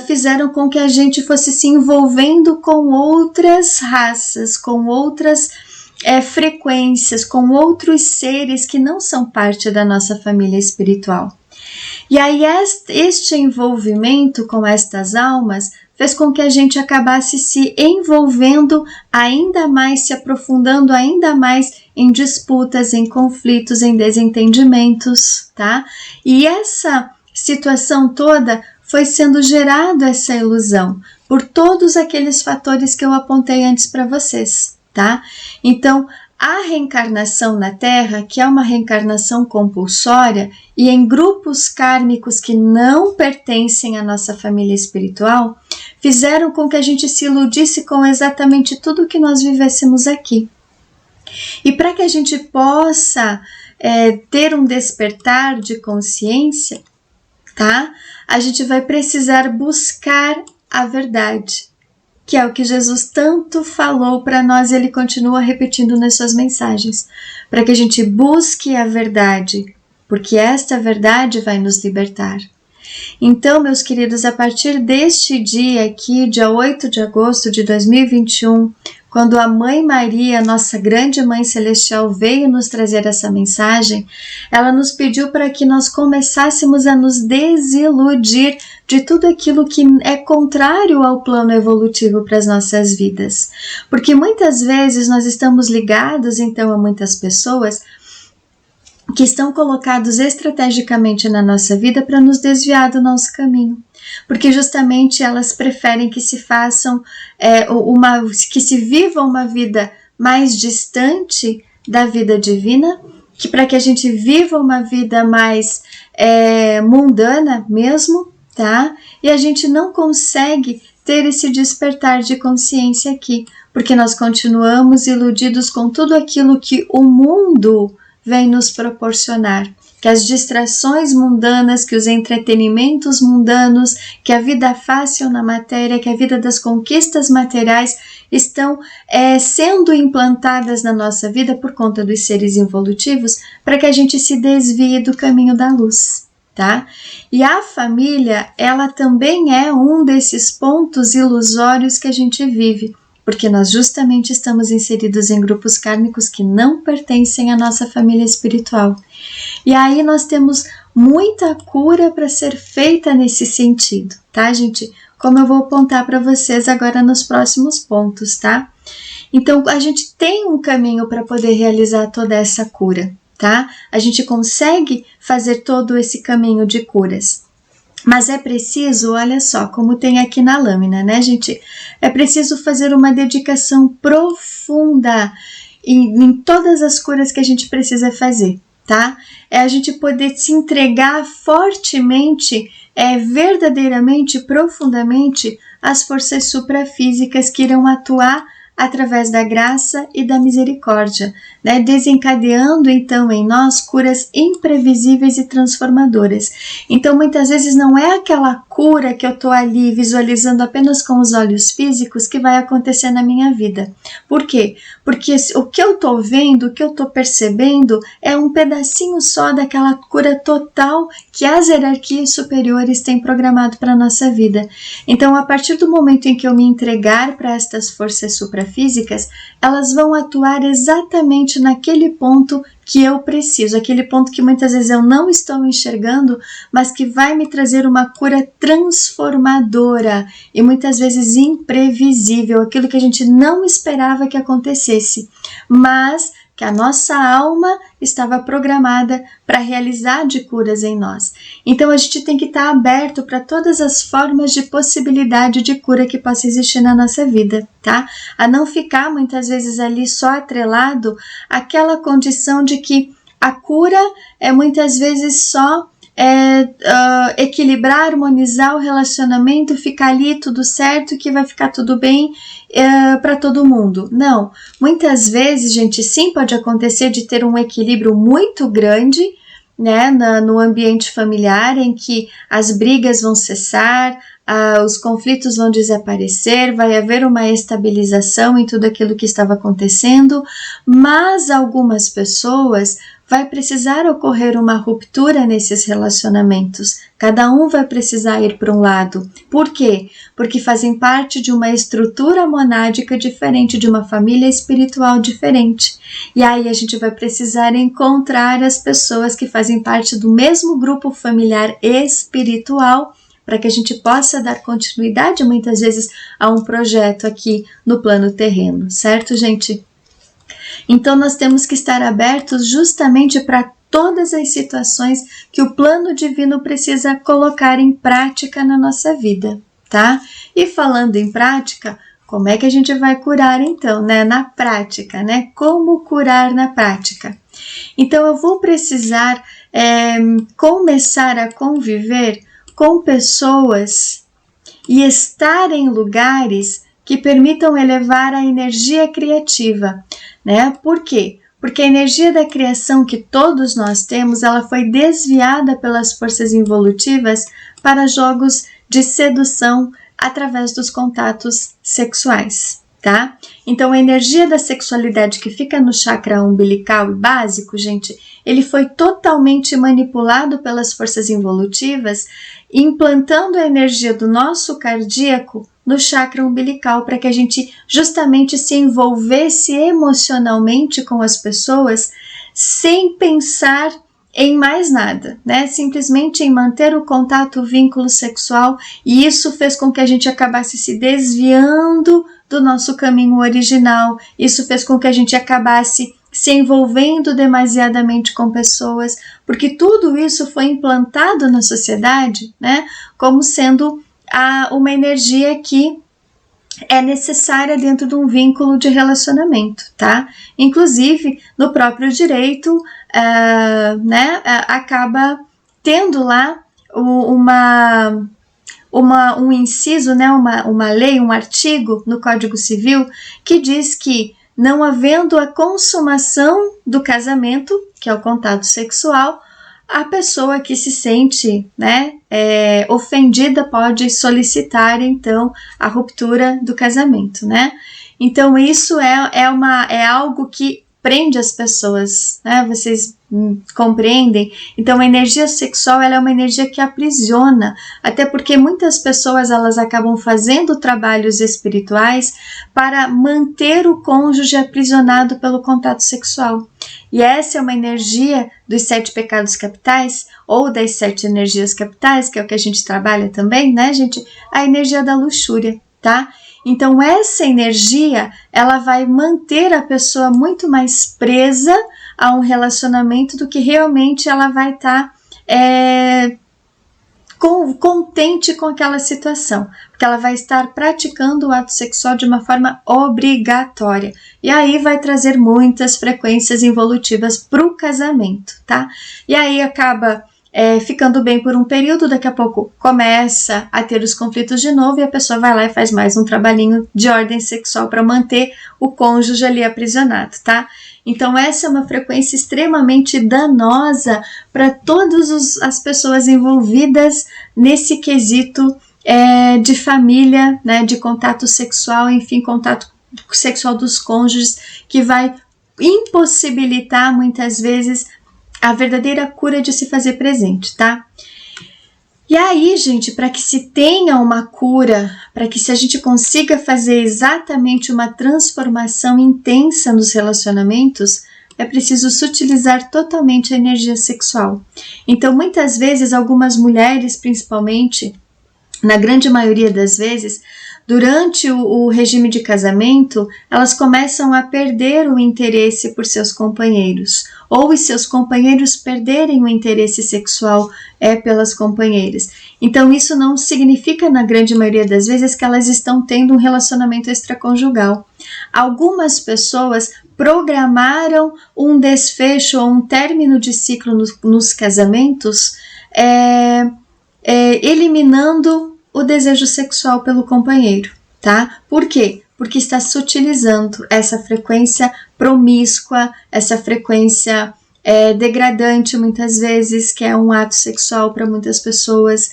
Speaker 1: Fizeram com que a gente fosse se envolvendo com outras raças, com outras frequências, com outros seres que não são parte da nossa família espiritual. E aí este envolvimento com estas almas fez com que a gente acabasse se envolvendo ainda mais, se aprofundando ainda mais em disputas, em conflitos, em desentendimentos, tá? E essa situação toda foi sendo gerada essa ilusão por todos aqueles fatores que eu apontei antes para vocês, tá? Então, a reencarnação na Terra, que é uma reencarnação compulsória, e em grupos kármicos que não pertencem à nossa família espiritual, fizeram com que a gente se iludisse com exatamente tudo que nós vivêssemos aqui. E para que a gente possa ter um despertar de consciência, tá? A gente vai precisar buscar a verdade, que é o que Jesus tanto falou para nós e ele continua repetindo nas suas mensagens, para que a gente busque a verdade, porque esta verdade vai nos libertar. Então, meus queridos, a partir deste dia aqui, dia 8 de agosto de 2021, quando a Mãe Maria, nossa grande Mãe Celestial, veio nos trazer essa mensagem, ela nos pediu para que nós começássemos a nos desiludir de tudo aquilo que é contrário ao plano evolutivo para as nossas vidas. Porque muitas vezes nós estamos ligados, então, a muitas pessoas que estão colocados estrategicamente na nossa vida para nos desviar do nosso caminho. Porque justamente elas preferem que se façam que se viva uma vida mais distante da vida divina, que para que a gente viva uma vida mais mundana mesmo, tá? E a gente não consegue ter esse despertar de consciência aqui, porque nós continuamos iludidos com tudo aquilo que o mundo vem nos proporcionar, que as distrações mundanas, que os entretenimentos mundanos, que a vida fácil na matéria, que a vida das conquistas materiais estão sendo implantadas na nossa vida por conta dos seres involutivos, para que a gente se desvie do caminho da luz, tá? E a família, ela também é um desses pontos ilusórios que a gente vive, porque nós justamente estamos inseridos em grupos kármicos que não pertencem à nossa família espiritual. E aí nós temos muita cura para ser feita nesse sentido, tá, gente? Como eu vou apontar para vocês agora nos próximos pontos, tá? Então, a gente tem um caminho para poder realizar toda essa cura, tá? A gente consegue fazer todo esse caminho de curas. Mas é preciso, olha só, como tem aqui na lâmina, né, gente? É preciso fazer uma dedicação profunda em todas as curas que a gente precisa fazer, tá? É a gente poder se entregar fortemente, verdadeiramente, profundamente às forças suprafísicas que irão atuar através da graça e da misericórdia, né? Desencadeando então em nós curas imprevisíveis e transformadoras. Então muitas vezes não é aquela cura que eu estou ali visualizando apenas com os olhos físicos que vai acontecer na minha vida. Por quê? Porque o que eu estou vendo, o que eu estou percebendo é um pedacinho só daquela cura total que as hierarquias superiores têm programado para a nossa vida. Então, a partir do momento em que eu me entregar para estas forças suprafísicas, elas vão atuar exatamente naquele ponto que eu preciso, aquele ponto que muitas vezes eu não estou enxergando, mas que vai me trazer uma cura transformadora e muitas vezes imprevisível, aquilo que a gente não esperava que acontecesse, mas que a nossa alma estava programada para realizar de curas em nós. Então a gente tem que estar aberto para todas as formas de possibilidade de cura que possa existir na nossa vida, tá? A não ficar muitas vezes ali só atrelado àquela condição de que a cura é muitas vezes só equilibrar, harmonizar o relacionamento, ficar ali tudo certo, que vai ficar tudo bem para todo mundo. Não, muitas vezes, gente, sim, pode acontecer de ter um equilíbrio muito grande, né, no ambiente familiar, em que as brigas vão cessar, os conflitos vão desaparecer, vai haver uma estabilização em tudo aquilo que estava acontecendo, mas algumas pessoas vai precisar ocorrer uma ruptura nesses relacionamentos. Cada um vai precisar ir para um lado. Por quê? Porque fazem parte de uma estrutura monádica diferente, de uma família espiritual diferente. E aí a gente vai precisar encontrar as pessoas que fazem parte do mesmo grupo familiar espiritual, para que a gente possa dar continuidade muitas vezes a um projeto aqui no plano terreno, certo, gente? Então nós temos que estar abertos justamente para todas as situações que o plano divino precisa colocar em prática na nossa vida, tá? E falando em prática, como é que a gente vai curar então, né? Na prática, né? Como curar na prática? Então eu vou precisar começar a conviver com pessoas e estar em lugares que permitam elevar a energia criativa, né? Por quê? Porque a energia da criação que todos nós temos, ela foi desviada pelas forças involutivas para jogos de sedução através dos contatos sexuais, tá? Então a energia da sexualidade que fica no chakra umbilical e básico, gente, ele foi totalmente manipulado pelas forças involutivas, implantando a energia do nosso cardíaco no chakra umbilical, para que a gente justamente se envolvesse emocionalmente com as pessoas sem pensar em mais nada, né? Simplesmente em manter o contato, o vínculo sexual, e isso fez com que a gente acabasse se desviando do nosso caminho original, isso fez com que a gente acabasse se envolvendo demasiadamente com pessoas, porque tudo isso foi implantado na sociedade, né? Como sendo uma energia que é necessária dentro de um vínculo de relacionamento, tá? Inclusive, no próprio direito, né, acaba tendo lá um inciso, né, uma lei, um artigo no Código Civil que diz que, não havendo a consumação do casamento, que é o contato sexual, a pessoa que se sente, né, ofendida pode solicitar, então, a ruptura do casamento, né? Então, isso é algo que prende as pessoas, né? Vocês compreendem? Então, a energia sexual, ela é uma energia que aprisiona, até porque muitas pessoas, elas acabam fazendo trabalhos espirituais para manter o cônjuge aprisionado pelo contato sexual. E essa é uma energia dos 7 pecados capitais, ou das 7 energias capitais, que é o que a gente trabalha também, né, gente? A energia da luxúria, tá? Então, essa energia, ela vai manter a pessoa muito mais presa a um relacionamento do que realmente ela vai estar contente com aquela situação, porque ela vai estar praticando o ato sexual de uma forma obrigatória, e aí vai trazer muitas frequências involutivas para o casamento, tá? E aí acaba ficando bem por um período, daqui a pouco começa a ter os conflitos de novo e a pessoa vai lá e faz mais um trabalhinho de ordem sexual para manter o cônjuge ali aprisionado, tá? Então essa é uma frequência extremamente danosa para todas as pessoas envolvidas nesse quesito de família, né, de contato sexual, enfim, contato sexual dos cônjuges, que vai impossibilitar muitas vezes a verdadeira cura de se fazer presente, tá? E aí, gente, para que se tenha uma cura, para que a gente consiga fazer exatamente uma transformação intensa nos relacionamentos, é preciso sutilizar totalmente a energia sexual. Então, muitas vezes, algumas mulheres, principalmente, na grande maioria das vezes, durante o regime de casamento, elas começam a perder o interesse por seus companheiros, ou os seus companheiros perderem o interesse sexual pelas companheiras. Então, isso não significa, na grande maioria das vezes, que elas estão tendo um relacionamento extraconjugal. Algumas pessoas programaram um desfecho ou um término de ciclo nos casamentos, eliminando o desejo sexual pelo companheiro, tá? Por quê? Porque está sutilizando essa frequência promíscua, essa frequência degradante muitas vezes, que é um ato sexual para muitas pessoas.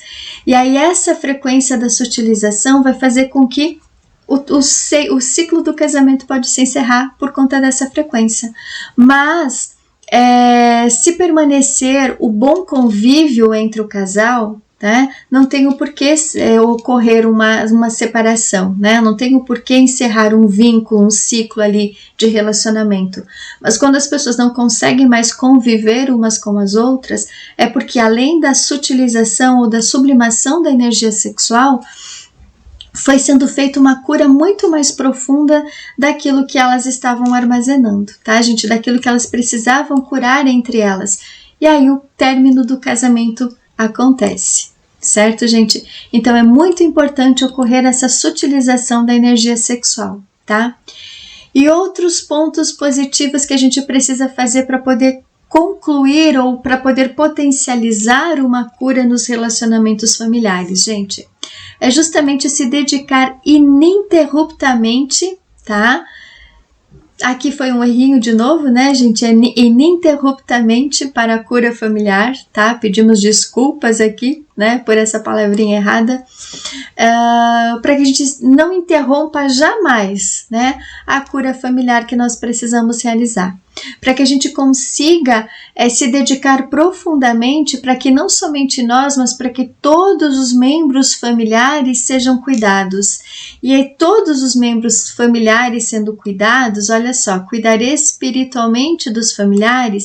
Speaker 1: E aí essa frequência da sutilização vai fazer com que o ciclo do casamento pode se encerrar por conta dessa frequência. Mas se permanecer o bom convívio entre o casal, né, não tem o porquê ocorrer uma separação, né? Não tem o porquê encerrar um vínculo, um ciclo ali de relacionamento. Mas quando as pessoas não conseguem mais conviver umas com as outras, é porque além da sutilização ou da sublimação da energia sexual, foi sendo feita uma cura muito mais profunda daquilo que elas estavam armazenando, tá, gente? Daquilo que elas precisavam curar entre elas. E aí o término do casamento acontece, certo, gente? Então é muito importante ocorrer essa sutilização da energia sexual, tá? E outros pontos positivos que a gente precisa fazer para poder concluir ou para poder potencializar uma cura nos relacionamentos familiares, gente, é justamente se dedicar ininterruptamente, tá? Aqui foi um errinho de novo, né, gente? É ininterruptamente para a cura familiar, tá? Pedimos desculpas aqui, né, por essa palavrinha errada, para que a gente não interrompa jamais, né, a cura familiar que nós precisamos realizar. Para que a gente consiga se dedicar profundamente para que não somente nós, mas para que todos os membros familiares sejam cuidados. E aí todos os membros familiares sendo cuidados, olha só, cuidar espiritualmente dos familiares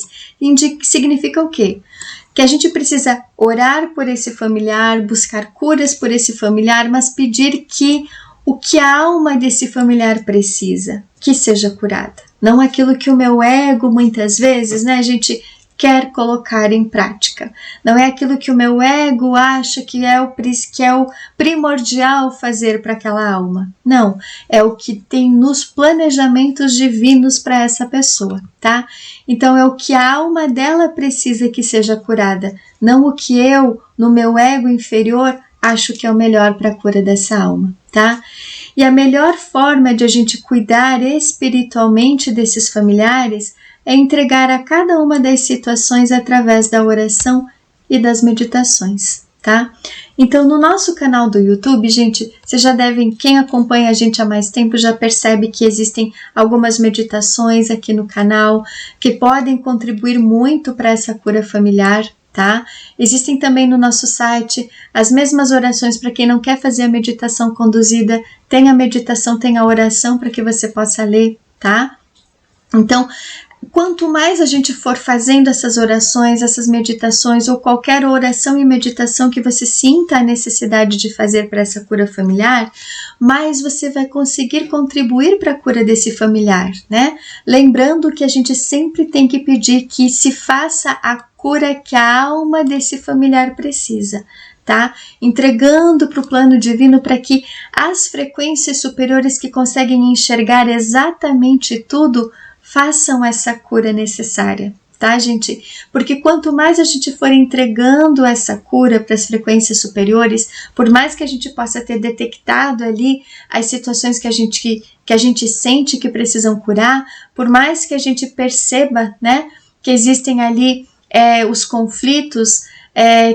Speaker 1: significa o quê? Que a gente precisa orar por esse familiar, buscar curas por esse familiar, mas pedir que o que a alma desse familiar precisa, que seja curada. Não aquilo que o meu ego, muitas vezes, né, a gente quer colocar em prática. Não é aquilo que o meu ego acha que é o primordial fazer para aquela alma. Não, é o que tem nos planejamentos divinos para essa pessoa, tá? Então é o que a alma dela precisa que seja curada, não o que eu, no meu ego inferior, acho que é o melhor para a cura dessa alma, tá? E a melhor forma de a gente cuidar espiritualmente desses familiares é entregar a cada uma das situações através da oração e das meditações, tá? Então, no nosso canal do YouTube, gente, vocês já devem, quem acompanha a gente há mais tempo já percebe que existem algumas meditações aqui no canal que podem contribuir muito para essa cura familiar, tá? Existem também no nosso site as mesmas orações para quem não quer fazer a meditação conduzida, tem a meditação, tem a oração para que você possa ler, tá? Então, quanto mais a gente for fazendo essas orações, essas meditações ou qualquer oração e meditação que você sinta a necessidade de fazer para essa cura familiar, mais você vai conseguir contribuir para a cura desse familiar, né? Lembrando que a gente sempre tem que pedir que se faça a cura que a alma desse familiar precisa, tá? Entregando para o plano divino para que as frequências superiores que conseguem enxergar exatamente tudo façam essa cura necessária, tá, gente? Porque quanto mais a gente for entregando essa cura para as frequências superiores, por mais que a gente possa ter detectado ali as situações que a gente sente que precisam curar, por mais que a gente perceba, né, que existem ali os conflitos,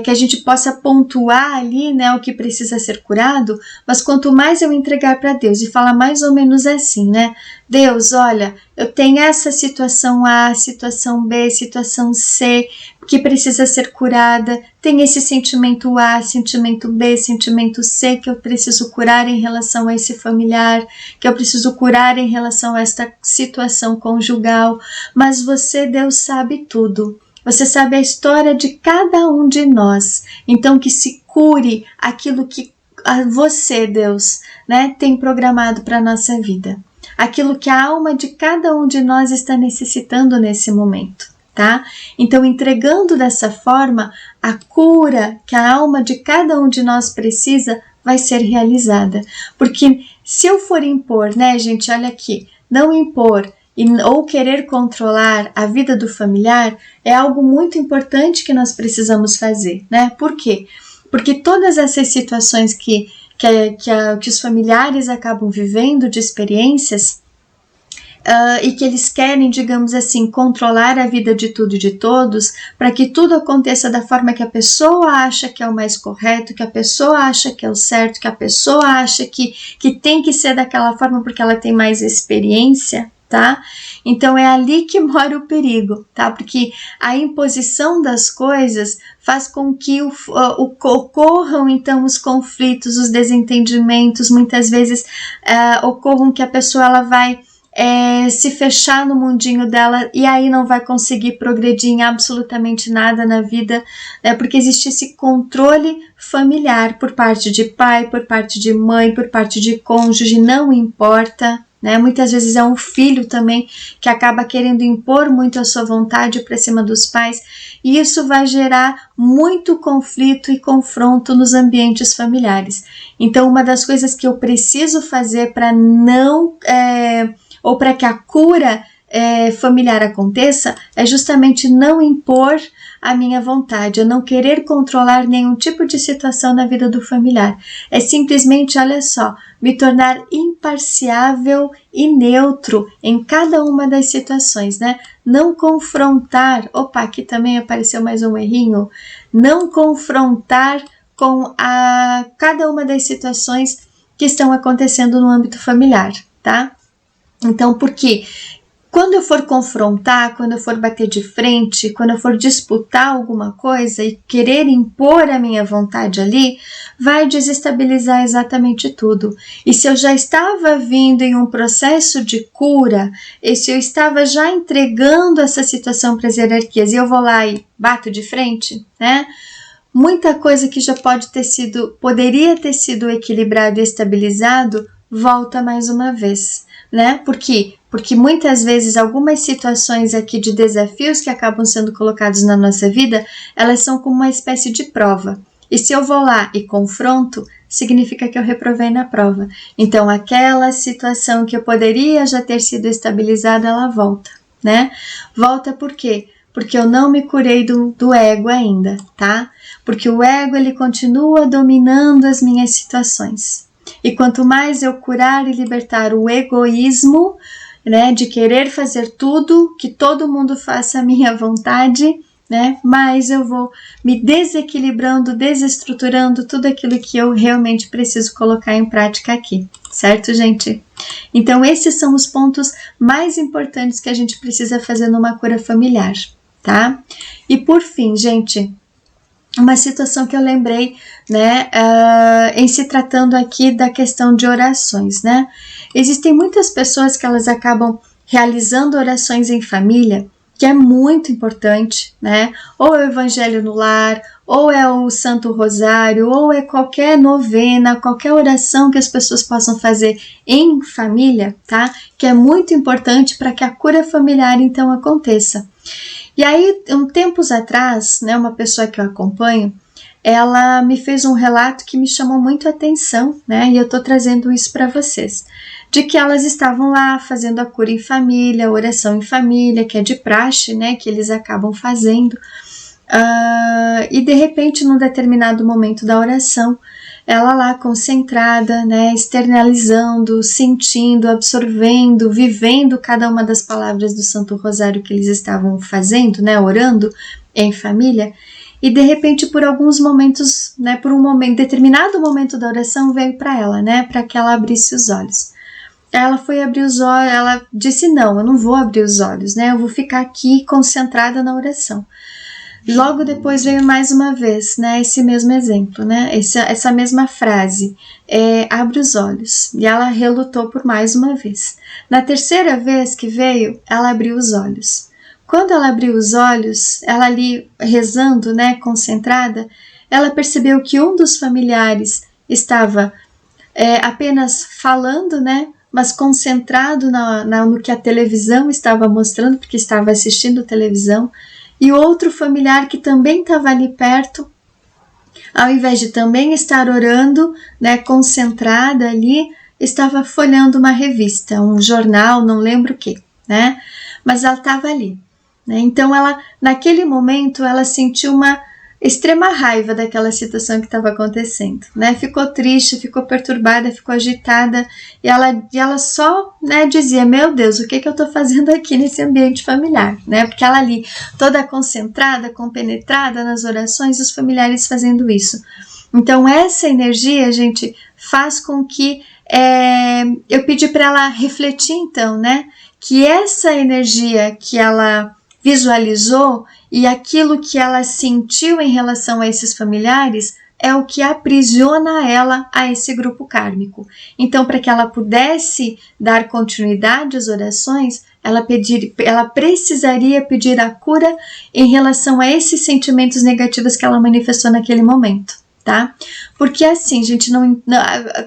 Speaker 1: que a gente possa pontuar ali, né, o que precisa ser curado, mas quanto mais eu entregar para Deus e falar mais ou menos assim, né, Deus, olha, eu tenho essa situação A, situação B, situação C, que precisa ser curada, tem esse sentimento A, sentimento B, sentimento C, que eu preciso curar em relação a esse familiar, que eu preciso curar em relação a esta situação conjugal, mas você, Deus, sabe tudo. Você sabe a história de cada um de nós, então que se cure aquilo que você, Deus, né, tem programado para a nossa vida. Aquilo que a alma de cada um de nós está necessitando nesse momento, tá? Então, entregando dessa forma, a cura que a alma de cada um de nós precisa vai ser realizada. Porque se eu for impor, né, gente, olha aqui, não impor ou querer controlar a vida do familiar é algo muito importante que nós precisamos fazer, né? Por quê? Porque todas essas situações que os familiares acabam vivendo de experiências e que eles querem, digamos assim, controlar a vida de tudo e de todos para que tudo aconteça da forma que a pessoa acha que é o mais correto, que a pessoa acha que é o certo, que a pessoa acha que tem que ser daquela forma porque ela tem mais experiência, tá? Então é ali que mora o perigo, tá? Porque a imposição das coisas faz com que ocorram então os conflitos, os desentendimentos, muitas vezes ocorram que a pessoa ela vai se fechar no mundinho dela e aí não vai conseguir progredir em absolutamente nada na vida, né? Porque existe esse controle familiar por parte de pai, por parte de mãe, por parte de cônjuge, não importa, né? Muitas vezes é um filho também que acaba querendo impor muito a sua vontade para cima dos pais e isso vai gerar muito conflito e confronto nos ambientes familiares. Então, uma das coisas que eu preciso fazer para não ou para que a cura familiar aconteça, é justamente não impor a minha vontade, eu não querer controlar nenhum tipo de situação na vida do familiar. É simplesmente, olha só, me tornar imparciável e neutro em cada uma das situações, né? Não confrontar, opa, aqui também apareceu mais um errinho, não confrontar com cada uma das situações que estão acontecendo no âmbito familiar, tá? Então, porque quando eu for confrontar, quando eu for bater de frente, quando eu for disputar alguma coisa e querer impor a minha vontade ali, vai desestabilizar exatamente tudo. E se eu já estava vindo em um processo de cura, e se eu estava já entregando essa situação para as hierarquias e eu vou lá e bato de frente, né? Muita coisa que já poderia ter sido equilibrado e estabilizado, volta mais uma vez, né? Porque muitas vezes algumas situações aqui de desafios que acabam sendo colocados na nossa vida, elas são como uma espécie de prova. E se eu vou lá e confronto, significa que eu reprovei na prova. Então, aquela situação que eu poderia já ter sido estabilizada, ela volta, né? Volta por quê? Porque eu não me curei do ego ainda, tá? Porque o ego, ele continua dominando as minhas situações. E quanto mais eu curar e libertar o egoísmo, né, de querer fazer tudo, que todo mundo faça a minha vontade, né, mais eu vou me desequilibrando, desestruturando tudo aquilo que eu realmente preciso colocar em prática aqui, certo, gente? Então, esses são os pontos mais importantes que a gente precisa fazer numa cura familiar, tá? E por fim, gente, uma situação que eu lembrei, né, em se tratando aqui da questão de orações, né? Existem muitas pessoas que elas acabam realizando orações em família, que é muito importante, né? Ou é o Evangelho no Lar, ou é o Santo Rosário, ou é qualquer novena, qualquer oração que as pessoas possam fazer em família, tá? Que é muito importante para que a cura familiar então aconteça. E aí, tempos atrás, né, uma pessoa que eu acompanho, ela me fez um relato que me chamou muito a atenção, né, e eu tô trazendo isso para vocês, de que elas estavam lá fazendo a cura em família, a oração em família, que é de praxe, né, que eles acabam fazendo, e de repente, num determinado momento da oração, ela lá concentrada, né, externalizando, sentindo, absorvendo, vivendo cada uma das palavras do Santo Rosário que eles estavam fazendo, né, orando em família, e de repente por alguns momentos, né, por um determinado momento da oração veio para ela, né, para que ela abrisse os olhos. Ela foi abrir os olhos, ela disse, não, eu não vou abrir os olhos, né, eu vou ficar aqui concentrada na oração. Logo depois veio mais uma vez, né, esse mesmo exemplo, né, essa mesma frase, abre os olhos, e ela relutou por mais uma vez. Na terceira vez que veio, ela abriu os olhos. Quando ela abriu os olhos, ela ali rezando, né, concentrada, ela percebeu que um dos familiares estava apenas falando, né? Mas concentrado no que a televisão estava mostrando, porque estava assistindo televisão, e outro familiar que também estava ali perto, ao invés de também estar orando, né, concentrada ali, estava folheando uma revista, um jornal, não lembro o que, né? Mas ela estava ali, né? Então ela, naquele momento, ela sentiu uma extrema raiva daquela situação que estava acontecendo, né? Ficou triste, ficou perturbada, ficou agitada, e ela só, né, dizia: meu Deus, o que eu estou fazendo aqui nesse ambiente familiar, né? Porque ela ali, toda concentrada, compenetrada nas orações, os familiares fazendo isso. Então essa energia, gente, faz com que eu pedi para ela refletir, então, né? Que essa energia que ela visualizou e aquilo que ela sentiu em relação a esses familiares é o que aprisiona ela a esse grupo kármico. Então, para que ela pudesse dar continuidade às orações, ela precisaria pedir a cura em relação a esses sentimentos negativos que ela manifestou naquele momento, tá? Porque assim, gente,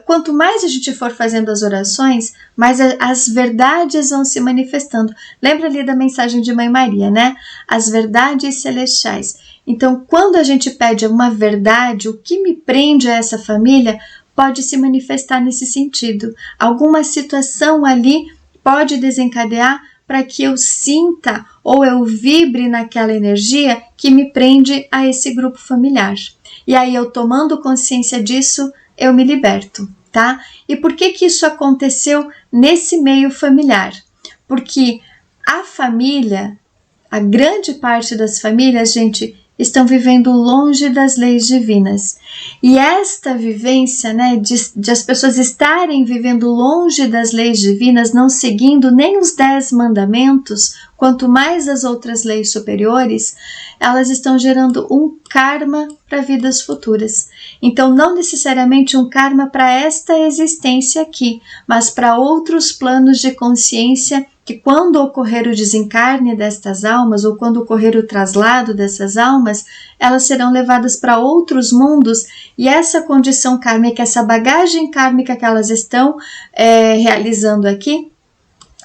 Speaker 1: quanto mais a gente for fazendo as orações, mais as verdades vão se manifestando. Lembra ali da mensagem de Mãe Maria, né? As verdades celestiais. Então, quando a gente pede uma verdade, o que me prende a essa família pode se manifestar nesse sentido. Alguma situação ali pode desencadear para que eu sinta ou eu vibre naquela energia que me prende a esse grupo familiar. E aí, eu tomando consciência disso, eu me liberto, tá? E por que isso aconteceu nesse meio familiar? Porque a família, a grande parte das famílias, gente, estão vivendo longe das leis divinas. E esta vivência, né, de as pessoas estarem vivendo longe das leis divinas, não seguindo nem os 10 mandamentos, quanto mais as outras leis superiores, elas estão gerando um karma para vidas futuras. Então, não necessariamente um karma para esta existência aqui, mas para outros planos de consciência que, quando ocorrer o desencarne destas almas, ou quando ocorrer o traslado dessas almas, elas serão levadas para outros mundos, e essa condição kármica, essa bagagem kármica que elas estão realizando aqui,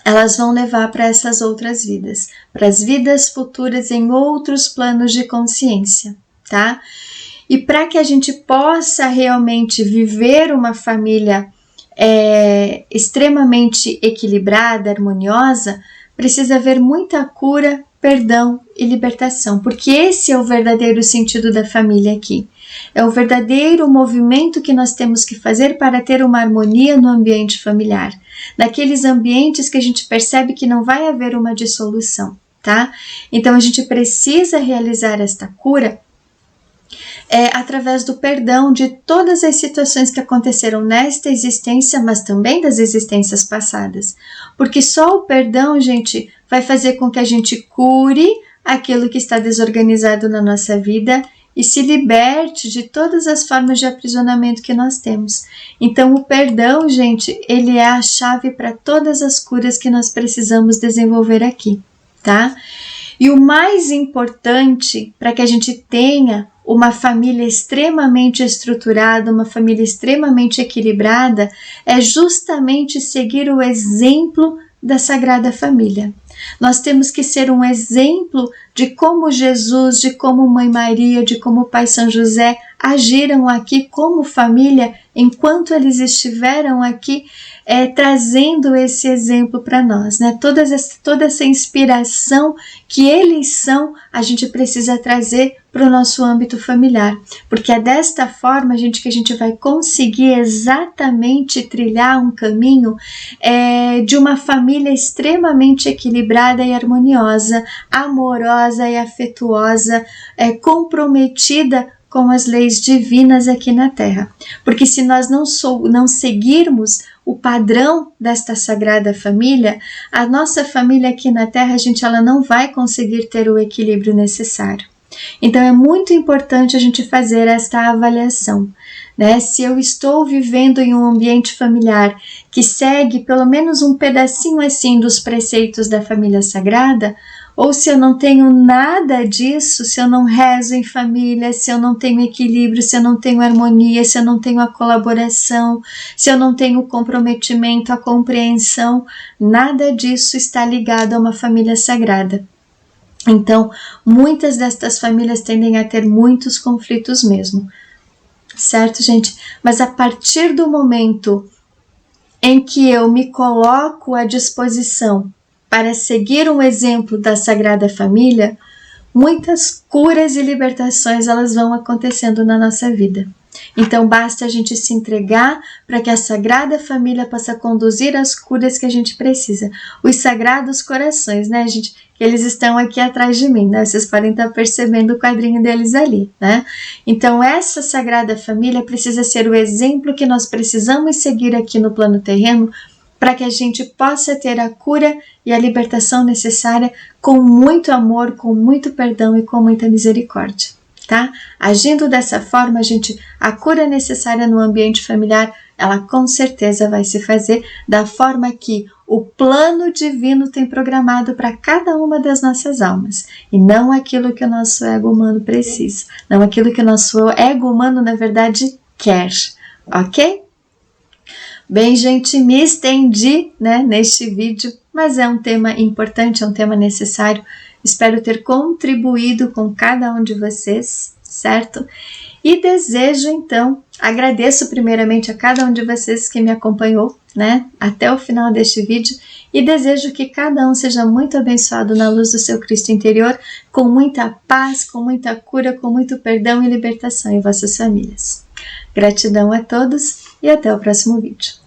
Speaker 1: elas vão levar para essas outras vidas, para as vidas futuras em outros planos de consciência, tá? E para que a gente possa realmente viver uma família extremamente equilibrada, harmoniosa, precisa haver muita cura, perdão e libertação, porque esse é o verdadeiro sentido da família aqui. É o verdadeiro movimento que nós temos que fazer para ter uma harmonia no ambiente familiar, naqueles ambientes que a gente percebe que não vai haver uma dissolução, tá? Então a gente precisa realizar esta cura através do perdão de todas as situações que aconteceram nesta existência, mas também das existências passadas. Porque só o perdão, gente, vai fazer com que a gente cure aquilo que está desorganizado na nossa vida e se liberte de todas as formas de aprisionamento que nós temos. Então, o perdão, gente, ele é a chave para todas as curas que nós precisamos desenvolver aqui, tá? E o mais importante para que a gente tenha uma família extremamente estruturada, uma família extremamente equilibrada, é justamente seguir o exemplo da Sagrada Família. Nós temos que ser um exemplo de como Jesus, de como Mãe Maria, de como Pai São José agiram aqui como família enquanto eles estiveram aqui trazendo esse exemplo para nós, né? Toda essa inspiração que eles são, a gente precisa trazer para o nosso âmbito familiar, porque é desta forma, gente, que a gente vai conseguir exatamente trilhar um caminho de uma família extremamente equilibrada e harmoniosa, amorosa e afetuosa, comprometida com as leis divinas aqui na Terra. Porque se nós não seguirmos o padrão desta Sagrada Família, a nossa família aqui na Terra, gente, ela não vai conseguir ter o equilíbrio necessário. Então é muito importante a gente fazer esta avaliação, né? Se eu estou vivendo em um ambiente familiar que segue pelo menos um pedacinho assim dos preceitos da família sagrada, Ou se eu não tenho nada disso, se eu não rezo em família, se eu não tenho equilíbrio, se eu não tenho harmonia, se eu não tenho a colaboração, se eu não tenho o comprometimento, a compreensão, nada disso está ligado a uma família sagrada. Então, muitas destas famílias tendem a ter muitos conflitos mesmo. Certo, gente? Mas a partir do momento em que eu me coloco à disposição para seguir um exemplo da Sagrada Família, muitas curas e libertações elas vão acontecendo na nossa vida. Então basta a gente se entregar para que a Sagrada Família possa conduzir as curas que a gente precisa. Os Sagrados Corações, né, gente? Eles estão aqui atrás de mim, né? Vocês podem estar percebendo o quadrinho deles ali, né? Então essa Sagrada Família precisa ser o exemplo que nós precisamos seguir aqui no plano terreno para que a gente possa ter a cura e a libertação necessária com muito amor, com muito perdão e com muita misericórdia. Tá? Agindo dessa forma, a cura necessária no ambiente familiar, ela com certeza vai se fazer da forma que o plano divino tem programado para cada uma das nossas almas, e não aquilo que o nosso ego humano precisa, não aquilo que o nosso ego humano, na verdade, quer, ok? Bem, gente, me estendi, né, neste vídeo, mas é um tema importante, é um tema necessário. Espero ter contribuído com cada um de vocês, certo? E desejo, então, agradeço primeiramente a cada um de vocês que me acompanhou, né, até o final deste vídeo, e desejo que cada um seja muito abençoado na luz do seu Cristo interior, com muita paz, com muita cura, com muito perdão e libertação em vossas famílias. Gratidão a todos e até o próximo vídeo.